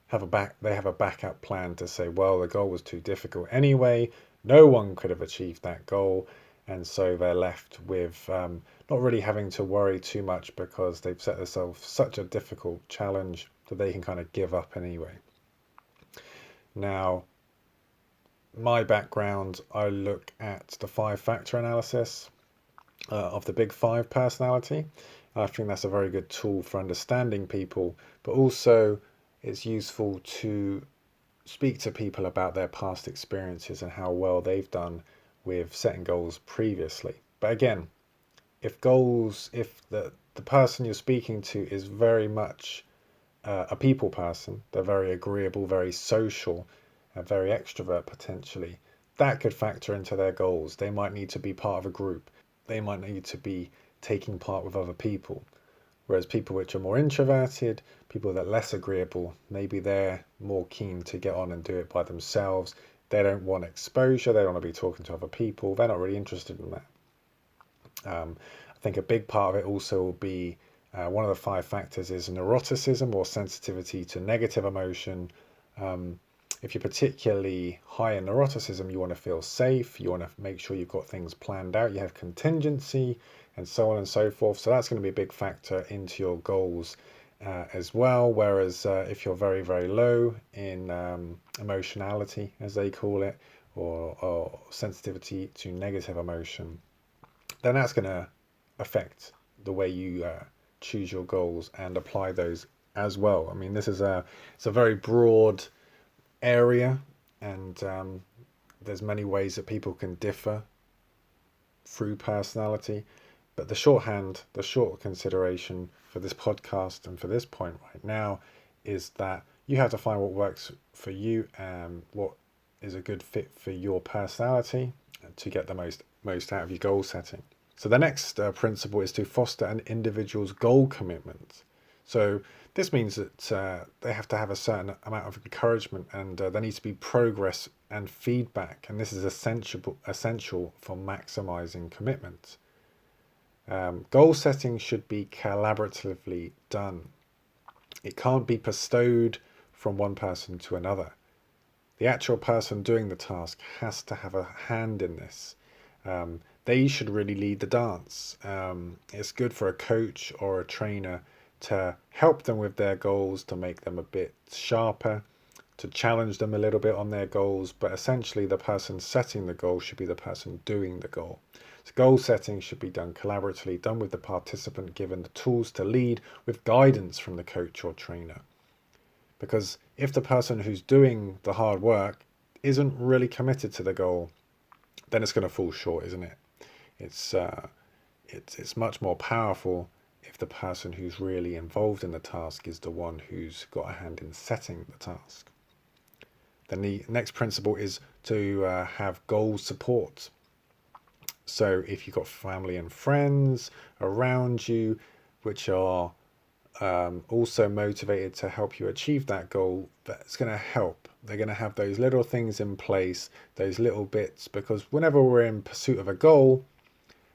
have a backup plan to say, well, the goal was too difficult anyway. No one could have achieved that goal, and so they're left with not really having to worry too much because they've set themselves such a difficult challenge that they can kind of give up anyway. Now, my background, I look at the 5-factor analysis of the Big Five personality. I think that's a very good tool for understanding people, but also it's useful to speak to people about their past experiences and how well they've done with setting goals previously. But again, if the person you're speaking to is very much a people person, they're very agreeable, very social, very extrovert potentially, that could factor into their goals. They might need to be part of a group. They might need to be taking part with other people. Whereas people which are more introverted, people that are less agreeable, maybe they're more keen to get on and do it by themselves. They don't want exposure. They don't want to be talking to other people. They're not really interested in that. I think a big part of it also will be one of the 5 factors is neuroticism or sensitivity to negative emotion. If you're particularly high in neuroticism, you want to feel safe, you want to make sure you've got things planned out, you have contingency, and so on and so forth. So that's going to be a big factor into your goals as well. Whereas if you're very, very low in emotionality, as they call it, or sensitivity to negative emotion, then that's going to affect the way you choose your goals and apply those as well. I mean, it's a very broad area, and there's many ways that people can differ through personality, but the short consideration for this podcast and for this point right now is that you have to find what works for you and what is a good fit for your personality to get the most out of your goal setting. So the next principle is to foster an individual's goal commitment. So This means that they have to have a certain amount of encouragement, and there needs to be progress and feedback, and this is essential for maximizing commitment. Goal setting should be collaboratively done. It can't be bestowed from one person to another. The actual person doing the task has to have a hand in this. They should really lead the dance. It's good for a coach or a trainer to help them with their goals, to make them a bit sharper, to challenge them a little bit on their goals, but essentially the person setting the goal should be the person doing the goal. So goal setting should be done collaboratively, done with the participant given the tools to lead with guidance from the coach or trainer. Because if the person who's doing the hard work isn't really committed to the goal, then it's going to fall short, isn't it? It's much more powerful if the person who's really involved in the task is the one who's got a hand in setting the task. Then the next principle is to have goal support. So if you've got family and friends around you which are also motivated to help you achieve that goal, that's going to help. They're going to have those little things in place, those little bits, because whenever we're in pursuit of a goal,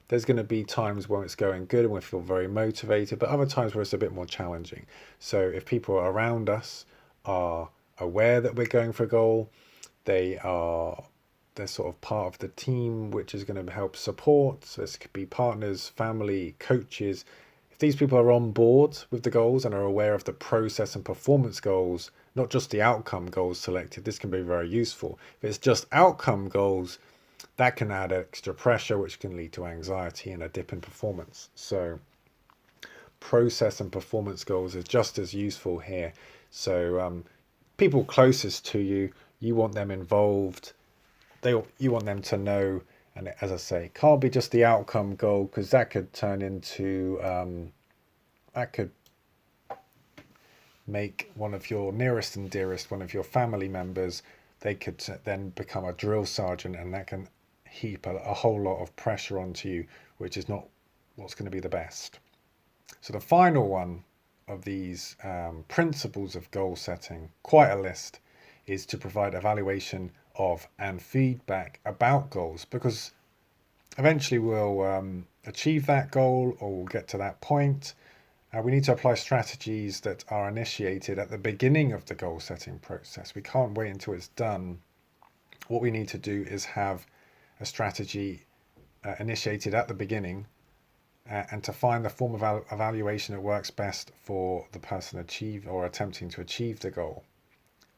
there's going to be times when it's going good and we feel very motivated, but other times where it's a bit more challenging. So if people around us are aware that we're going for a goal, they're sort of part of the team which is going to help support. So this could be partners, family, coaches. If these people are on board with the goals and are aware of the process and performance goals, not just the outcome goals selected, this can be very useful. If it's just outcome goals, that can add extra pressure, which can lead to anxiety and a dip in performance. So process and performance goals is just as useful here. So people closest to you, you want them involved. You want them to know, and as I say, can't be just the outcome goal, because that could turn into that could make one of your nearest and dearest, one of your family members, they could then become a drill sergeant, and that can heap a whole lot of pressure onto you, which is not what's going to be the best. So the final one of these principles of goal setting, quite a list, is to provide evaluation of and feedback about goals, because eventually we'll achieve that goal, or we'll get to that point. We need to apply strategies that are initiated at the beginning of the goal setting process. We can't wait until it's done. What we need to do is have a strategy initiated at the beginning, and to find the form of evaluation that works best for the person attempting to achieve the goal.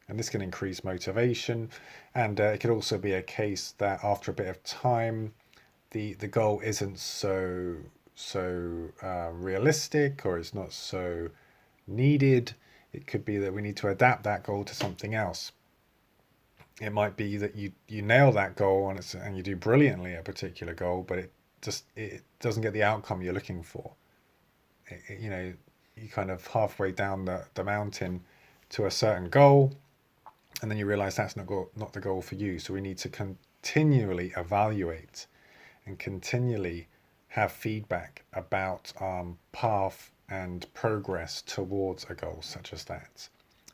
And this can increase motivation, and it could also be a case that after a bit of time, the goal isn't so realistic, or it's not so needed. It could be that we need to adapt that goal to something else. It might be that you nail that goal and you do brilliantly at a particular goal, but it doesn't get the outcome you're looking for. You kind of halfway down the mountain to a certain goal, and then you realize that's not the goal for you. So we need to continually evaluate and continually have feedback about path and progress towards a goal such as that.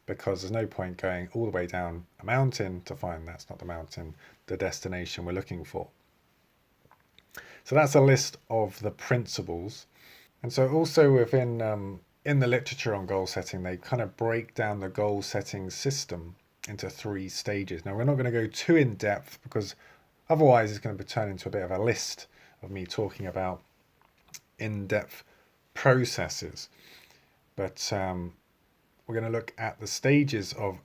Because there's no point going all the way down a mountain to find that's not the destination we're looking for. So that's a list of the principles. And so also within in the literature on goal setting, they kind of break down the goal setting system into 3 stages. Now, we're not going to go too in depth, because otherwise it's going to turn into a bit of a list of me talking about in-depth processes. But we're going to look at the stages of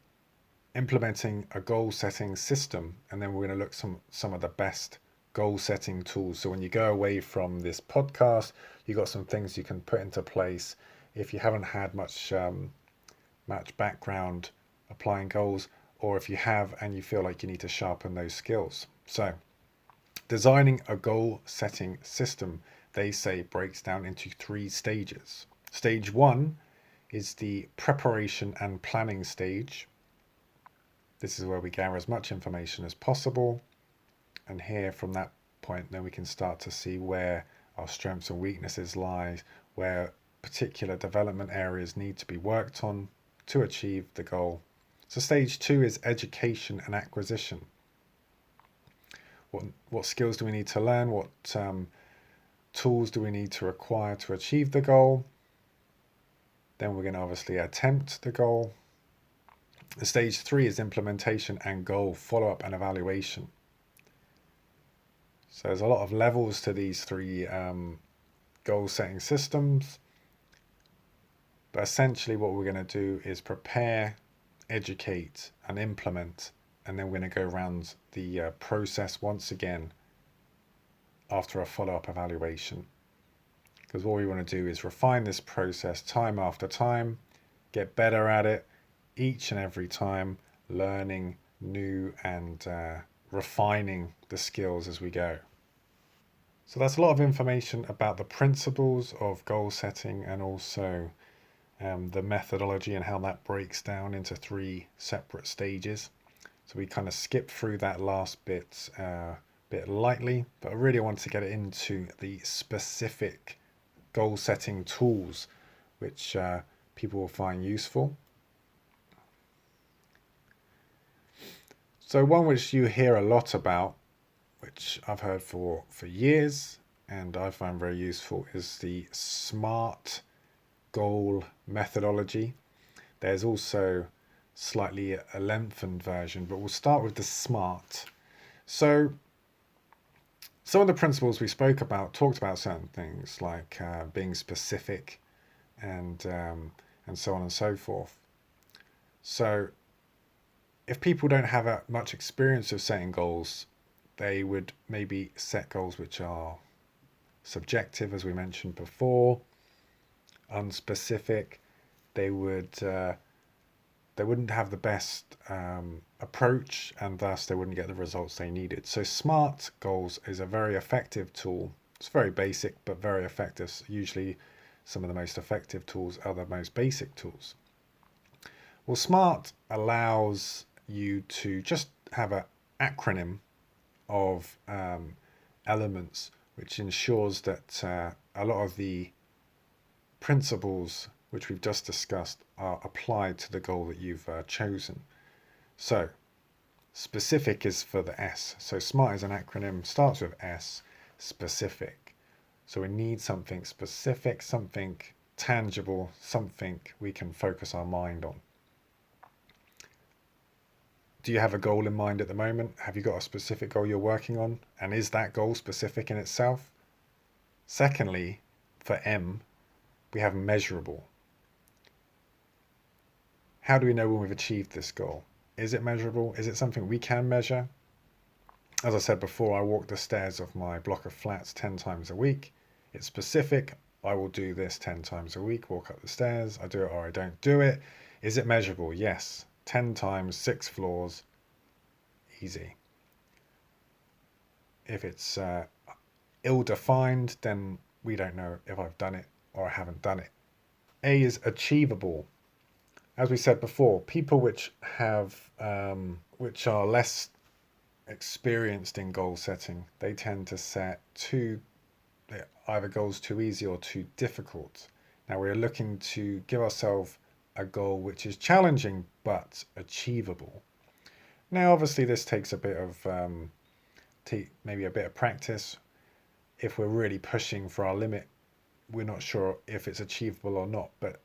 implementing a goal setting system, and then we're going to look at some of the best goal setting tools. So when you go away from this podcast, you've got some things you can put into place if you haven't had much background applying goals, or if you have and you feel like you need to sharpen those skills. So designing a goal setting system, they say, breaks down into 3 stages. Stage 1 is the preparation and planning stage. This is where we gather as much information as possible, and here from that point then we can start to see where our strengths and weaknesses lie, where particular development areas need to be worked on to achieve the goal. So stage 2 is education and acquisition. What skills do we need to learn? What tools do we need to acquire to achieve the goal? Then we're going to obviously attempt the goal. Stage 3 is implementation and goal follow-up and evaluation. So there's a lot of levels to these three goal setting systems. But essentially what we're going to do is prepare, educate and implement, and then we're going to go around the process once again after a follow-up evaluation. Because what we want to do is refine this process time after time, get better at it each and every time, learning new and refining the skills as we go. So that's a lot of information about the principles of goal setting and also the methodology and how that breaks down into 3 separate stages. So we kind of skip through that last bit lightly, but I really want to get into the specific goal setting tools which people will find useful. So one which you hear a lot about, which I've heard for years and I find very useful, is the SMART goal methodology. There's also slightly a lengthened version, but we'll start with the SMART. So some of the principles we spoke about talked about certain things like being specific and so on and so forth. So if people don't have much experience of setting goals, they would maybe set goals which are subjective, as we mentioned before, unspecific. They wouldn't have the best approach, and thus they wouldn't get the results they needed. So SMART goals is a very effective tool. It's very basic, but very effective. Usually some of the most effective tools are the most basic tools. Well, SMART allows you to just have an acronym of elements which ensures that a lot of the principles which we've just discussed are applied to the goal that you've chosen. So specific is for the S. So SMART is an acronym, starts with S, specific. So we need something specific, something tangible, something we can focus our mind on. Do you have a goal in mind at the moment? Have you got a specific goal you're working on? And is that goal specific in itself? Secondly, for M, we have measurable. How do we know when we've achieved this goal? Is it measurable? Is it something we can measure? As I said before, I walk the stairs of my block of flats 10 times a week. It's specific. I will do this 10 times a week, walk up the stairs. I do it or I don't do it. Is it measurable? Yes. 10 times, 6 floors, easy. If it's ill-defined, then we don't know if I've done it or I haven't done it. A is achievable. As we said before, people which are less experienced in goal setting, they tend to set either goals too easy or too difficult. Now we're looking to give ourselves a goal which is challenging but achievable. Now obviously this takes a bit of maybe a bit of practice. If we're really pushing for our limit, we're not sure if it's achievable or not, but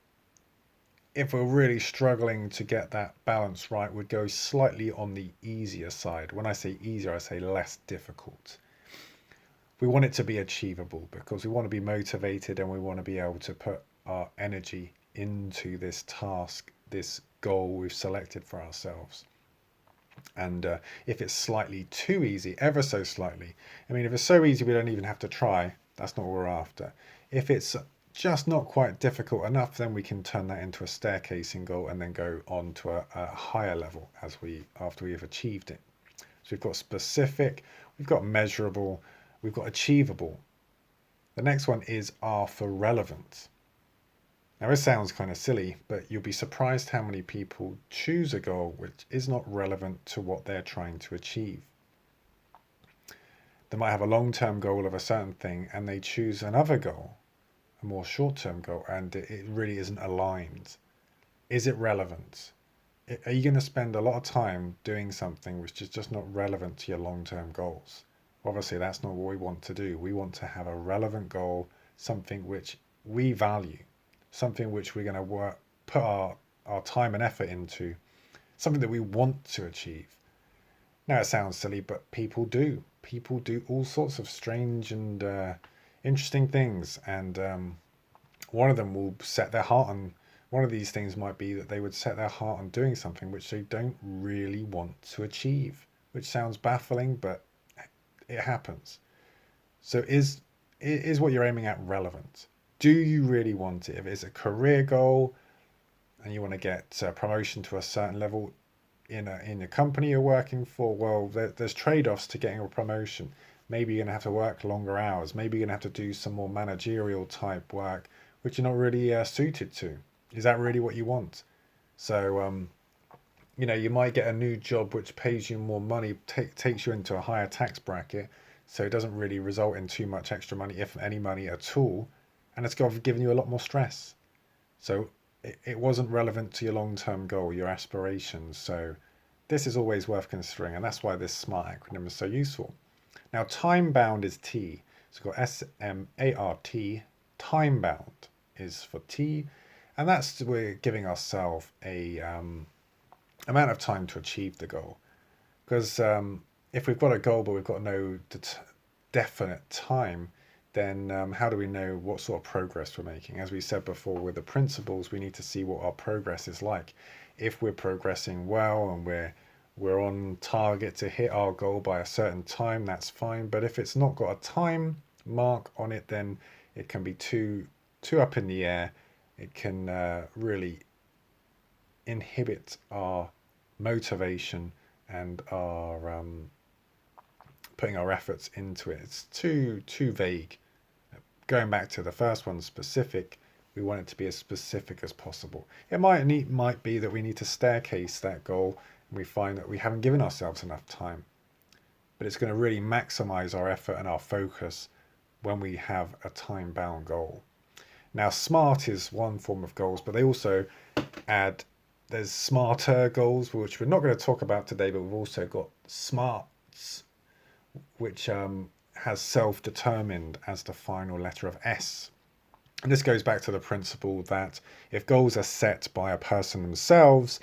if we're really struggling to get that balance right, we'd go slightly on the easier side. When I say easier, I say less difficult. We want it to be achievable because we want to be motivated and we want to be able to put our energy into this task, this goal we've selected for ourselves. And if it's slightly too easy, ever so slightly, I mean, if it's so easy we don't even have to try, that's not what we're after. If it's just not quite difficult enough, then we can turn that into a staircasing goal and then go on to a higher level after we have achieved it. So we've got specific, we've got measurable, we've got achievable. The next one is R for relevant. Now this sounds kind of silly, but you'll be surprised how many people choose a goal which is not relevant to what they're trying to achieve. They might have a long-term goal of a certain thing and they choose another goal a more short-term goal and it really isn't aligned, is it relevant? Are you going to spend a lot of time doing something which is just not relevant to your long-term goals? Obviously, that's not what we want to do. We want to have a relevant goal, something which we value, something which we're going to put our time and effort into, something that we want to achieve. Now, it sounds silly, but people do. People do all sorts of strange and interesting things, and one of them will set their heart on. One of these things might be that they would set their heart on doing something which they don't really want to achieve, which sounds baffling, but it happens. So is what you're aiming at relevant? Do you really want it? If it's a career goal and you want to get a promotion to a certain level in a company you're working for, well, there's trade-offs to getting a promotion. Maybe you're going to have to work longer hours. Maybe you're going to have to do some more managerial type work, which you're not really suited to. Is that really what you want? So, you might get a new job which pays you more money, takes you into a higher tax bracket, so it doesn't really result in too much extra money, if any money at all, and it's given you a lot more stress. So it wasn't relevant to your long-term goal, your aspirations. So this is always worth considering, and that's why this SMART acronym is so useful. Now, time bound is T. So we've got SMART. Time bound is for T, and that's we're giving ourselves a amount of time to achieve the goal. Because if we've got a goal but we've got no definite time, then how do we know what sort of progress we're making? As we said before, with the principles, we need to see what our progress is like. If we're progressing well and we're on target to hit our goal by a certain time, that's fine. But if it's not got a time mark on it, then it can be too up in the air. It can really inhibit our motivation and our putting our efforts into it. It's too vague. Going back to the first one, specific, we want it to be as specific as possible. It might be that we need to staircase that goal and we find that we haven't given ourselves enough time. But it's going to really maximize our effort and our focus when we have a time-bound goal. Now, SMART is one form of goals, but they also there's smarter goals, which we're not going to talk about today, but we've also got SMARTs, which has self-determined as the final letter of S. And this goes back to the principle that if goals are set by a person themselves,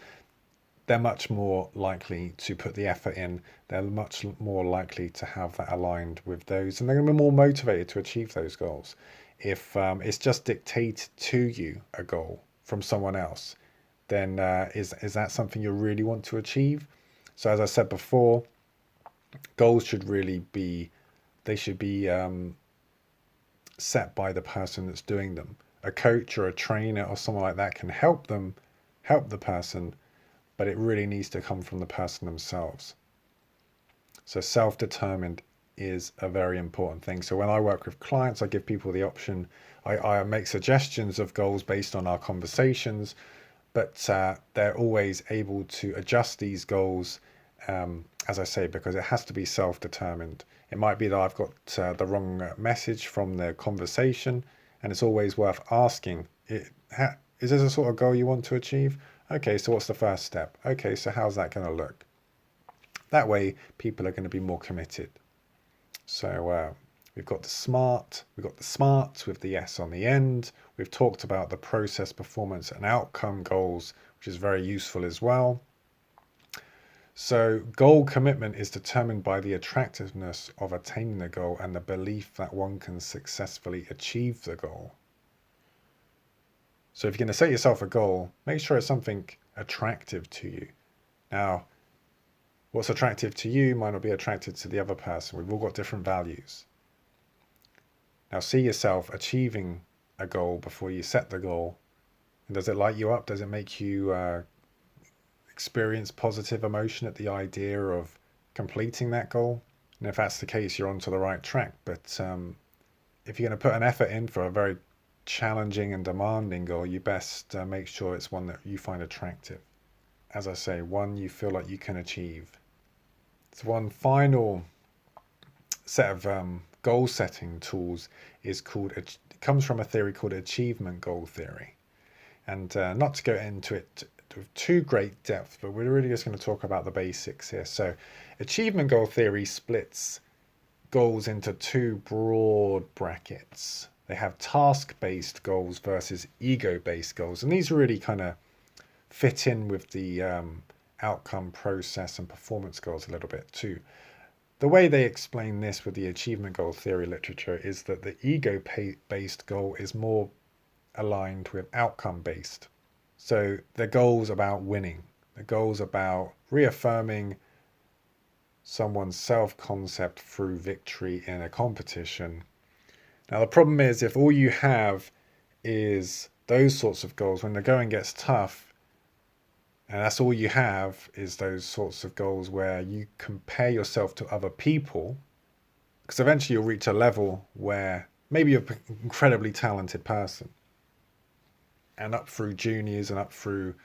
they're much more likely to put the effort in. They're much more likely to have that aligned with those, and they're going to be more motivated to achieve those goals. If it's just dictated to you, a goal from someone else, then is that something you really want to achieve? So as I said before, goals should really be, they should be set by the person that's doing them. A coach or a trainer or someone like that can help the person, but it really needs to come from the person themselves. So self-determined is a very important thing. So when I work with clients, I give people the option. I make suggestions of goals based on our conversations, but they're always able to adjust these goals, as I say, because it has to be self-determined. It might be that I've got the wrong message from the conversation, and it's always worth asking, is this a sort of goal you want to achieve? Okay, so what's the first step? Okay, so how's that going to look? That way, people are going to be more committed. So we've got the SMART, we've got the SMART with the S on the end. We've talked about the process, performance, and outcome goals, which is very useful as well. So goal commitment is determined by the attractiveness of attaining the goal and the belief that one can successfully achieve the goal. So if you're going to set yourself a goal, make sure it's something attractive to you. Now, what's attractive to you might not be attractive to the other person. We've all got different values. Now, see yourself achieving a goal before you set the goal. And does it light you up? Does it make you experience positive emotion at the idea of completing that goal? And if that's the case, you're onto the right track. But if you're going to put an effort in for a very challenging and demanding goal, you best make sure it's one that you find attractive. As I say, one you feel like you can achieve. So one final set of goal setting tools is called, it comes from a theory called achievement goal theory. And not to go into it with too great depth, but we're really just going to talk about the basics here. So achievement goal theory splits goals into two broad brackets. They have task-based goals versus ego-based goals. And these really kind of fit in with the outcome, process, and performance goals a little bit too. The way they explain this with the achievement goal theory literature is that the ego-based goal is more aligned with outcome-based. So the goal's about winning. The goal's about reaffirming someone's self-concept through victory in a competition. Now the problem is, if all you have is those sorts of goals, when the going gets tough, and that's all you have is those sorts of goals where you compare yourself to other people, because eventually you'll reach a level where maybe you're an incredibly talented person, and up through juniors and up through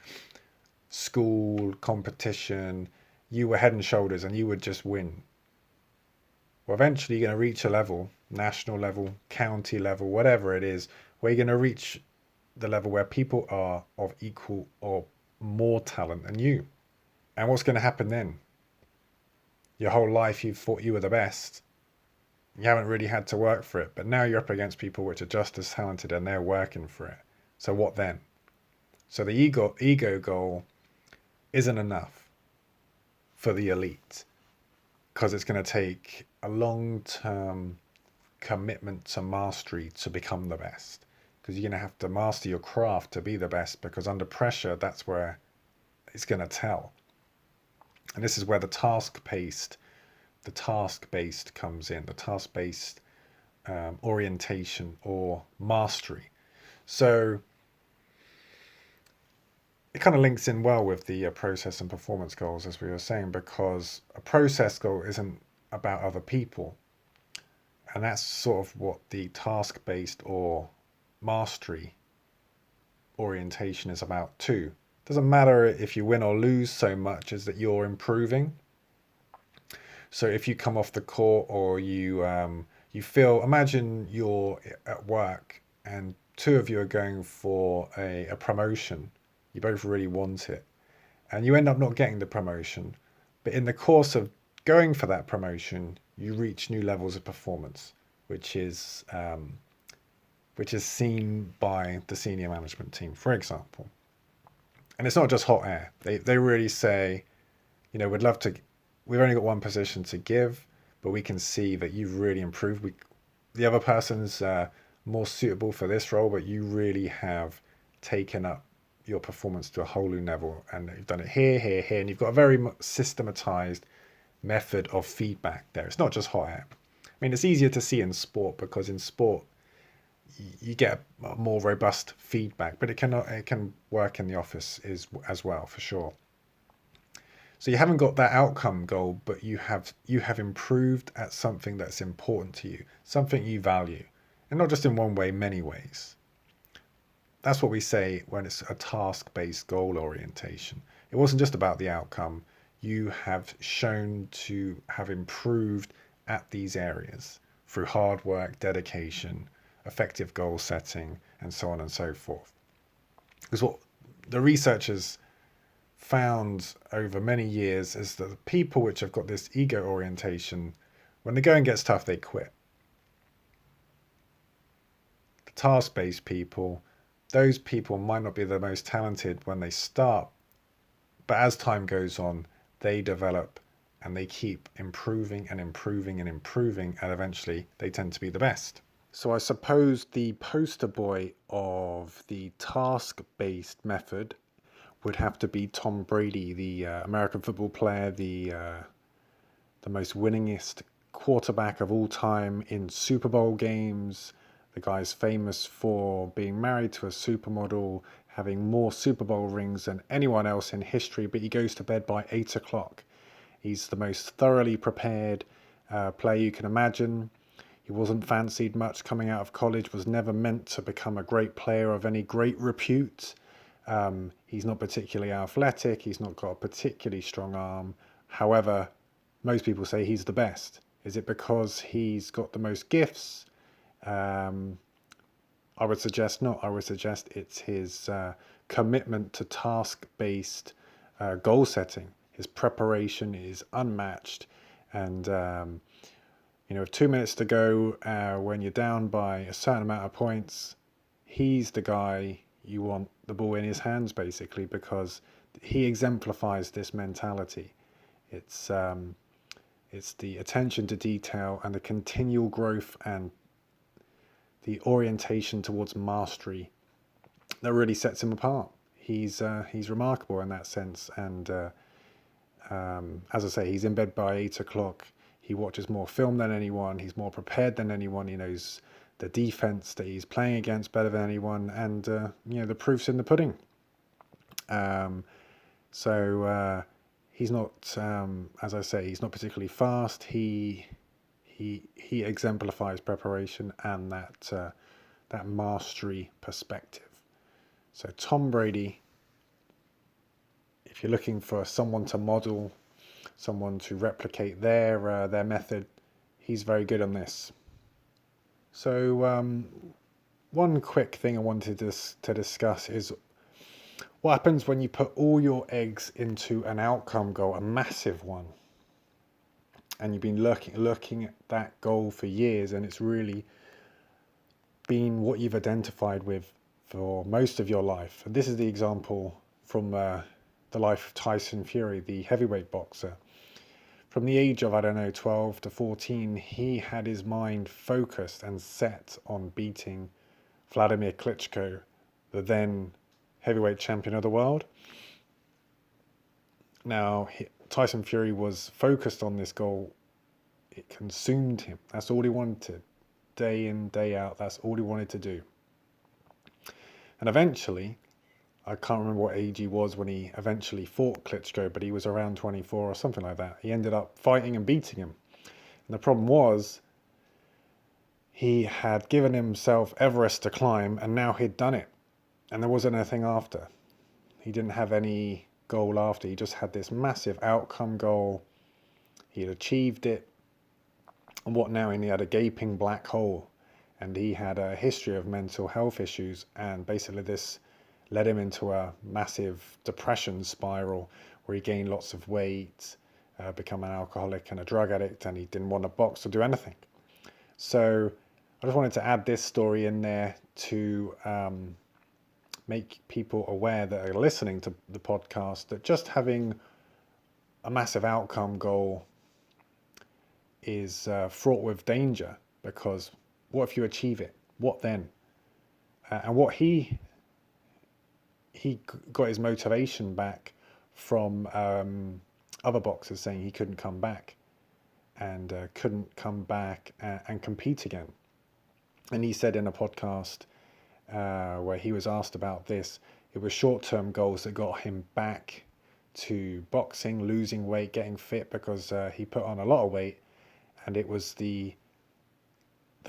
school competition, you were head and shoulders and you would just win. Well, eventually you're going to reach a level, national level, county level, whatever it is, where you're going to reach the level where people are of equal or more talent than you. And what's going to happen then? Your whole life you've thought you were the best. You haven't really had to work for it, but now you're up against people which are just as talented and they're working for it. So what then? So the ego goal isn't enough for the elite, because it's going to take a long-term commitment to mastery to become the best, because you're going to have to master your craft to be the best, because under pressure, that's where it's going to tell. And this is where the task-based comes in, the task-based orientation or mastery. So it kind of links in well with the process and performance goals, as we were saying, because a process goal isn't about other people. And that's sort of what the task-based or mastery orientation is about too. It doesn't matter if you win or lose so much as that you're improving. So if you come off the court or you feel, imagine you're at work and two of you are going for a promotion. You both really want it, and you end up not getting the promotion. But in the course of going for that promotion, you reach new levels of performance, which is seen by the senior management team, for example. And it's not just hot air. They really say, we'd love to. We've only got one position to give, but we can see that you've really improved. The other person's more suitable for this role, but you really have taken up your performance to a whole new level, and you've done it here, here, here, and you've got a very systematized method of feedback there. It's not just hot air. I mean, it's easier to see in sport, because in sport you get a more robust feedback, but it can work in the office as well, for sure. So you haven't got that outcome goal, but you have improved at something that's important to you, something you value, and not just in one way, many ways. That's what we say when it's a task-based goal orientation. It wasn't just about the outcome. You have shown to have improved at these areas through hard work, dedication, effective goal setting, and so on and so forth. Because what the researchers found over many years is that the people which have got this ego orientation, when the going gets tough, they quit. The task-based people, those people might not be the most talented when they start, but as time goes on, they develop and they keep improving and improving and improving, and eventually they tend to be the best. So I suppose the poster boy of the task-based method would have to be Tom Brady, the American football player, the most winningest quarterback of all time in Super Bowl games. The guy's famous for being married to a supermodel, having more Super Bowl rings than anyone else in history, but he goes to bed by 8 o'clock. He's the most thoroughly prepared player you can imagine. He wasn't fancied much coming out of college, was never meant to become a great player of any great repute. He's not particularly athletic. He's not got a particularly strong arm. However, most people say he's the best. Is it because he's got the most gifts? Um, I would suggest not. I would suggest it's his commitment to task-based goal setting. His preparation is unmatched, and with 2 minutes to go, when you're down by a certain amount of points, he's the guy you want the ball in his hands, basically, because he exemplifies this mentality. It's the attention to detail and the continual growth and the orientation towards mastery that really sets him apart. He's remarkable in that sense, and as I say, he's in bed by 8 o'clock. He watches more film than anyone. He's more prepared than anyone. He knows the defense that he's playing against better than anyone, and the proof's in the pudding. So he's not, as I say, he's not particularly fast. He exemplifies preparation and that mastery perspective. So Tom Brady, if you're looking for someone to model, someone to replicate their method, he's very good on this. So one quick thing I wanted to discuss is what happens when you put all your eggs into an outcome goal, a massive one, and you've been looking at that goal for years, and it's really been what you've identified with for most of your life. And this is the example from the life of Tyson Fury, the heavyweight boxer. From the age of, 12 to 14, he had his mind focused and set on beating Vladimir Klitschko, the then heavyweight champion of the world. Now, Tyson Fury was focused on this goal. It consumed him. That's all he wanted. Day in, day out, that's all he wanted to do. And eventually, I can't remember what age he was when he eventually fought Klitschko, but he was around 24 or something like that. He ended up fighting and beating him. And the problem was, he had given himself Everest to climb, and now he'd done it. And there wasn't anything after. He didn't have any goal after. He just had this massive outcome goal. He had achieved it. And what now? And he had a gaping black hole. And he had a history of mental health issues. And basically this led him into a massive depression spiral where he gained lots of weight, become an alcoholic and a drug addict, and he didn't want to box or do anything. So I just wanted to add this story in there to make people aware that are listening to the podcast that just having a massive outcome goal is fraught with danger, because what if you achieve it? What then? And what he got his motivation back from other boxers saying he couldn't come back and and compete again. And he said in a podcast where he was asked about this, it was short-term goals that got him back to boxing, losing weight, getting fit, because he put on a lot of weight, and it was the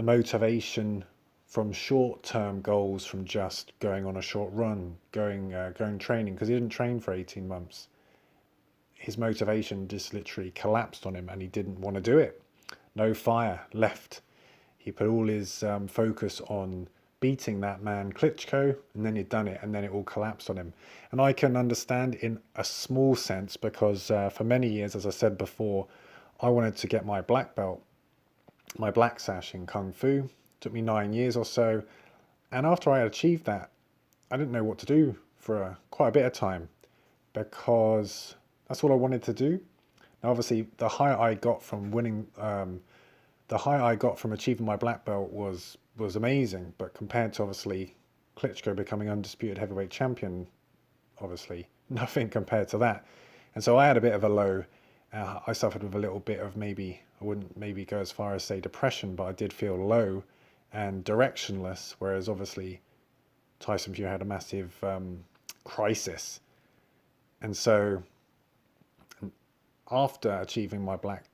motivation from short-term goals, from just going on a short run, going training, because he didn't train for 18 months. His motivation just literally collapsed on him, and he didn't want to do it. No fire left. He put all his focus on beating that man Klitschko, and then he'd done it, and then it all collapsed on him. And I can understand in a small sense, because for many years, as I said before, I wanted to get my black belt, my black sash in Kung Fu. It took me 9 years or so. And after I had achieved that, I didn't know what to do for quite a bit of time, because that's what I wanted to do. Now, obviously, the high I got from winning, the high I got from achieving my black belt was amazing. But compared to obviously Klitschko becoming undisputed heavyweight champion, obviously nothing compared to that. And so I had a bit of a low. I suffered with a little bit of, maybe, I wouldn't maybe go as far as say depression, but I did feel low and directionless. Whereas obviously Tyson Fury had a massive crisis. And so after achieving my black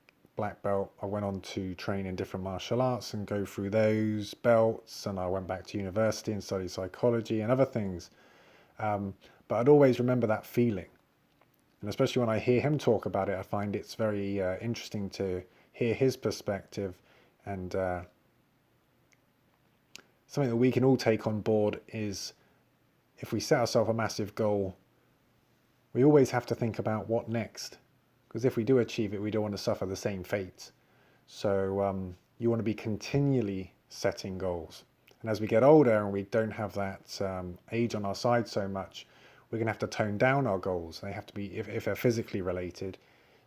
belt, I went on to train in different martial arts and go through those belts, and I went back to university and studied psychology and other things. But I'd always remember that feeling. And especially when I hear him talk about it, I find it's very interesting to hear his perspective, and something that we can all take on board is, if we set ourselves a massive goal, we always have to think about what next, because if we do achieve it, we don't want to suffer the same fate. So you want to be continually setting goals. And as we get older and we don't have that age on our side so much, we're going to have to tone down our goals. They have to be, if they're physically related.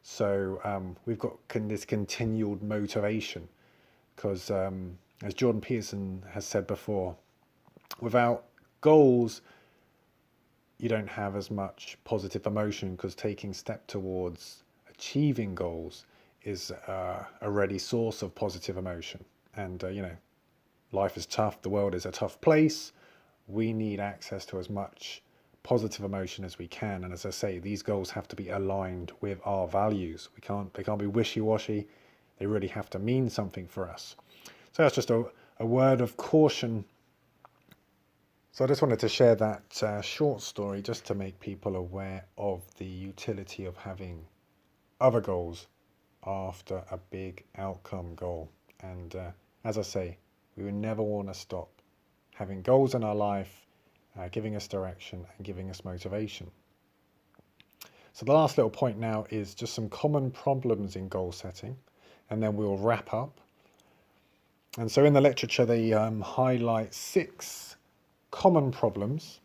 So we've got this continued motivation, because as Jordan Peterson has said before, without goals, you don't have as much positive emotion, because taking step towards achieving goals is a ready source of positive emotion. And life is tough, the world is a tough place. We need access to as much positive emotion as we can. And as I say, these goals have to be aligned with our values. They can't be wishy-washy. They really have to mean something for us. So that's just a word of caution. So I just wanted to share that short story, just to make people aware of the utility of having other goals after a big outcome goal. And as I say, we would never want to stop having goals in our life, giving us direction and giving us motivation. So the last little point now is just some common problems in goal setting, and then we'll wrap up. And so in the literature, they highlight 6 common problems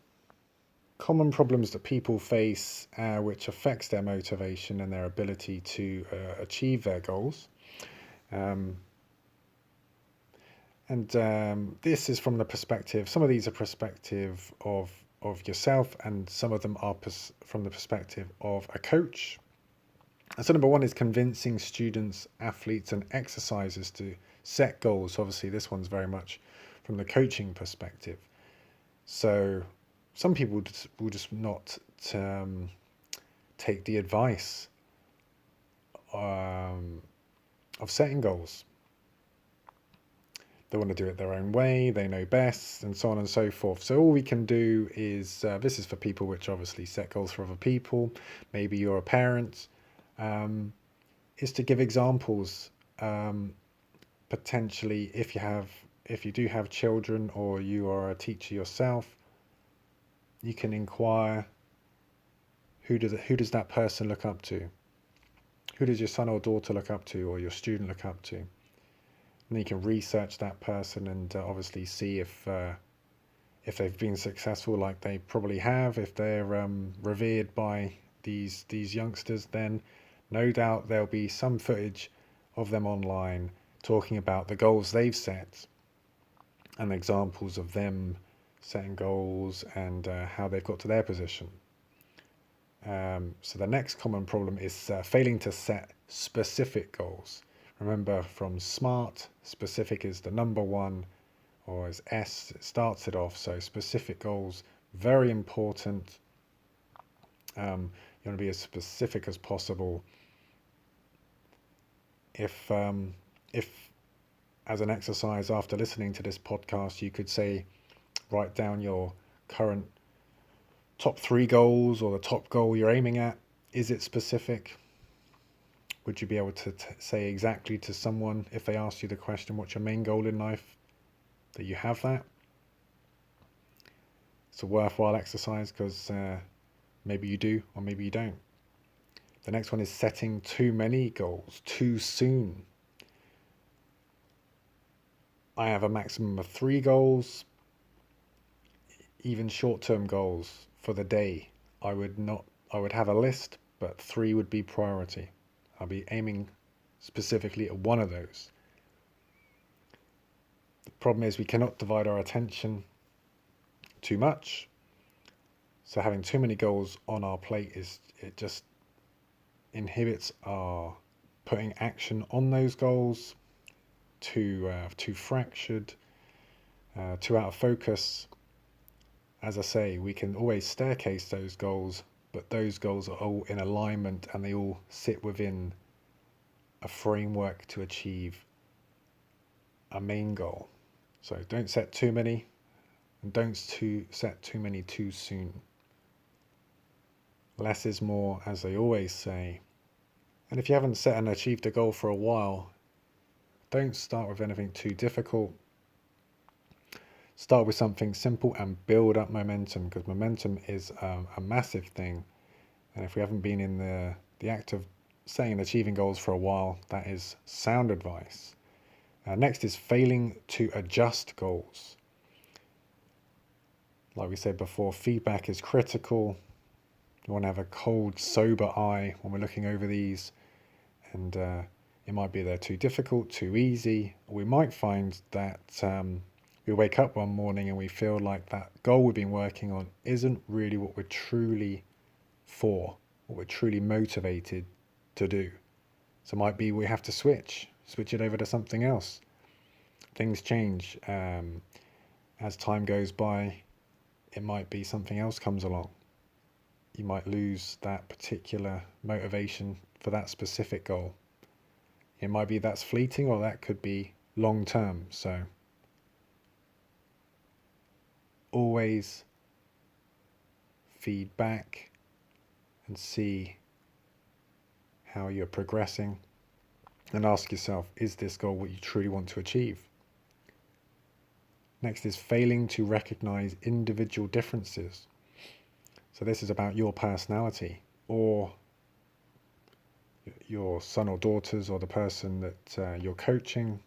that people face, which affects their motivation and their ability to achieve their goals. This is from the perspective, some of these are perspective of yourself, and some of them are from the perspective of a coach. And so number 1 is convincing students, athletes and exercisers to set goals. So obviously this one's very much from the coaching perspective. So some people will just not take the advice of setting goals. They want to do it their own way, they know best, and so on and so forth. So all we can do is, this is for people which obviously set goals for other people, maybe you're a parent, is to give examples. Potentially, if you do have children, or you are a teacher yourself, you can inquire, who does that person look up to? Who does your son or daughter look up to, or your student look up to? And then you can research that person and obviously see if they've been successful, like they probably have. If they're revered by these youngsters, then no doubt there'll be some footage of them online talking about the goals they've set and examples of them setting goals and how they've got to their position. So the next common problem is failing to set specific goals. Remember, from SMART, specific is the number 1, or as S, it starts it off. So specific goals, very important. You want to be as specific as possible. If as an exercise after listening to this podcast, you could say, write down your current top 3 goals, or the top goal you're aiming at. Is it specific? Would you be able to say exactly to someone, if they asked you the question, what's your main goal in life, that you have that? It's a worthwhile exercise, because maybe you do, or maybe you don't. The next one is setting too many goals too soon. I have a maximum of 3 goals, even short-term goals for the day. I would have a list, but 3 would be priority. I'll be aiming specifically at one of those. The problem is we cannot divide our attention too much. So having too many goals on our plate it just inhibits our putting action on those goals. Too fractured, too out of focus. As I say, we can always staircase those goals, but those goals are all in alignment and they all sit within a framework to achieve a main goal. So don't set too many, and don't set too many too soon. Less is more, as they always say. And if you haven't set and achieved a goal for a while, Don't start with anything too difficult. Start with something simple and build up momentum, because momentum is a massive thing. And if we haven't been in the act of setting and achieving goals for a while, that is sound advice. Next is failing to adjust goals. Like we said before, feedback is critical. You want to have a cold, sober eye when we're looking over these. And it might be they're too difficult, too easy. We might find that we wake up one morning and we feel like that goal we've been working on isn't really what we're truly for, what we're truly motivated to do. So it might be we have to switch it over to something else. Things change. As time goes by, it might be something else comes along. You might lose that particular motivation for that specific goal. It might be that's fleeting, or that could be long term. So always feedback and see how you're progressing, and ask yourself, is this goal what you truly want to achieve? Next is failing to recognize individual differences. So this is about your personality, or your son or daughters, or the person that you're coaching.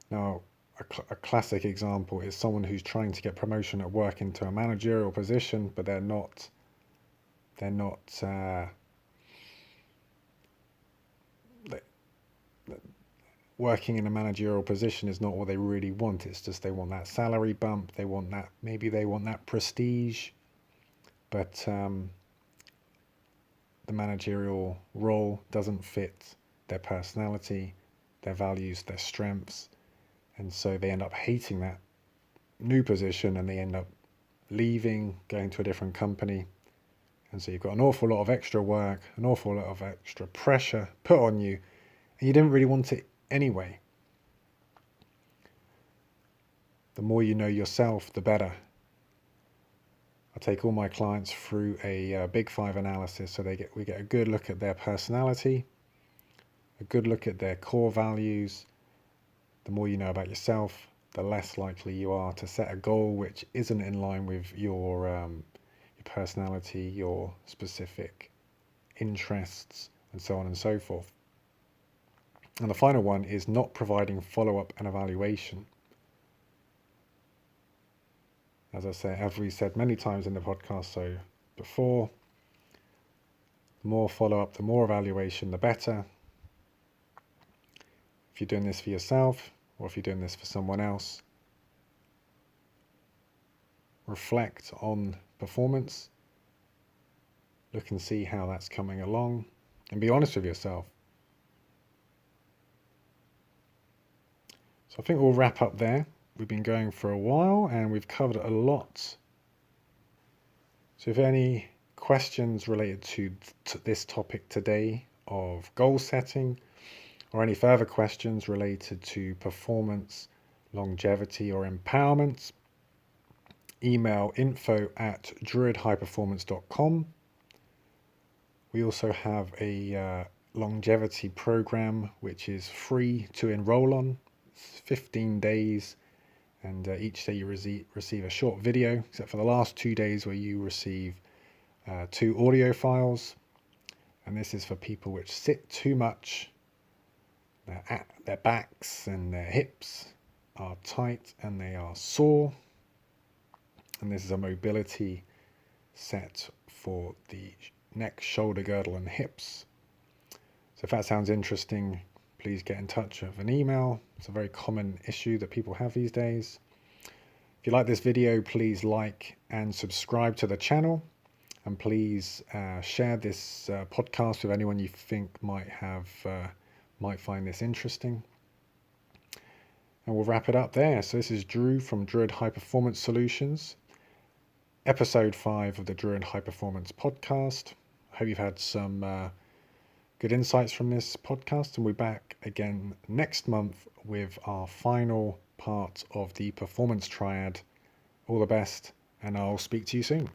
Now, a classic example is someone who's trying to get promotion at work into a managerial position, but they're not working in a managerial position is not what they really want. It's just they want that salary bump, they want that, maybe they want that prestige, but the managerial role doesn't fit their personality, their values, their strengths, and so they end up hating that new position, and they end up leaving, going to a different company. And so you've got an awful lot of extra work, an awful lot of extra pressure put on you, and you didn't really want it anyway. The more you know yourself, the better. I take all my clients through a Big Five analysis, so we get a good look at their personality, a good look at their core values. The more you know about yourself, the less likely you are to set a goal which isn't in line with your personality, your specific interests, and so on and so forth. And the final one is not providing follow-up and evaluation. As we said many times in the podcast so before, the more follow-up, the more evaluation, the better. If you're doing this for yourself, or if you're doing this for someone else, reflect on performance, look and see how that's coming along, and be honest with yourself. So I think we'll wrap up there. We've been going for a while and we've covered a lot. So if any questions related to this topic today of goal setting, or any further questions related to performance, longevity, or empowerment, email info@druidhighperformance.com. We also have a longevity program which is free to enroll on. It's 15 days, and each day you receive a short video, except for the last 2 days where you receive 2 audio files. And this is for people which sit too much. Their backs and their hips are tight and they are sore. And this is a mobility set for the neck, shoulder girdle and hips. So if that sounds interesting, please get in touch with an email. It's a very common issue that people have these days. If you like this video, please like and subscribe to the channel. And please share this podcast with anyone you think might find this interesting. And we'll wrap it up there. So this is Drew from Druid High Performance Solutions, episode 5 of the Druid High Performance podcast. I hope you've had some good insights from this podcast, and we'll be back again next month with our final part of the performance triad. All the best, and I'll speak to you soon.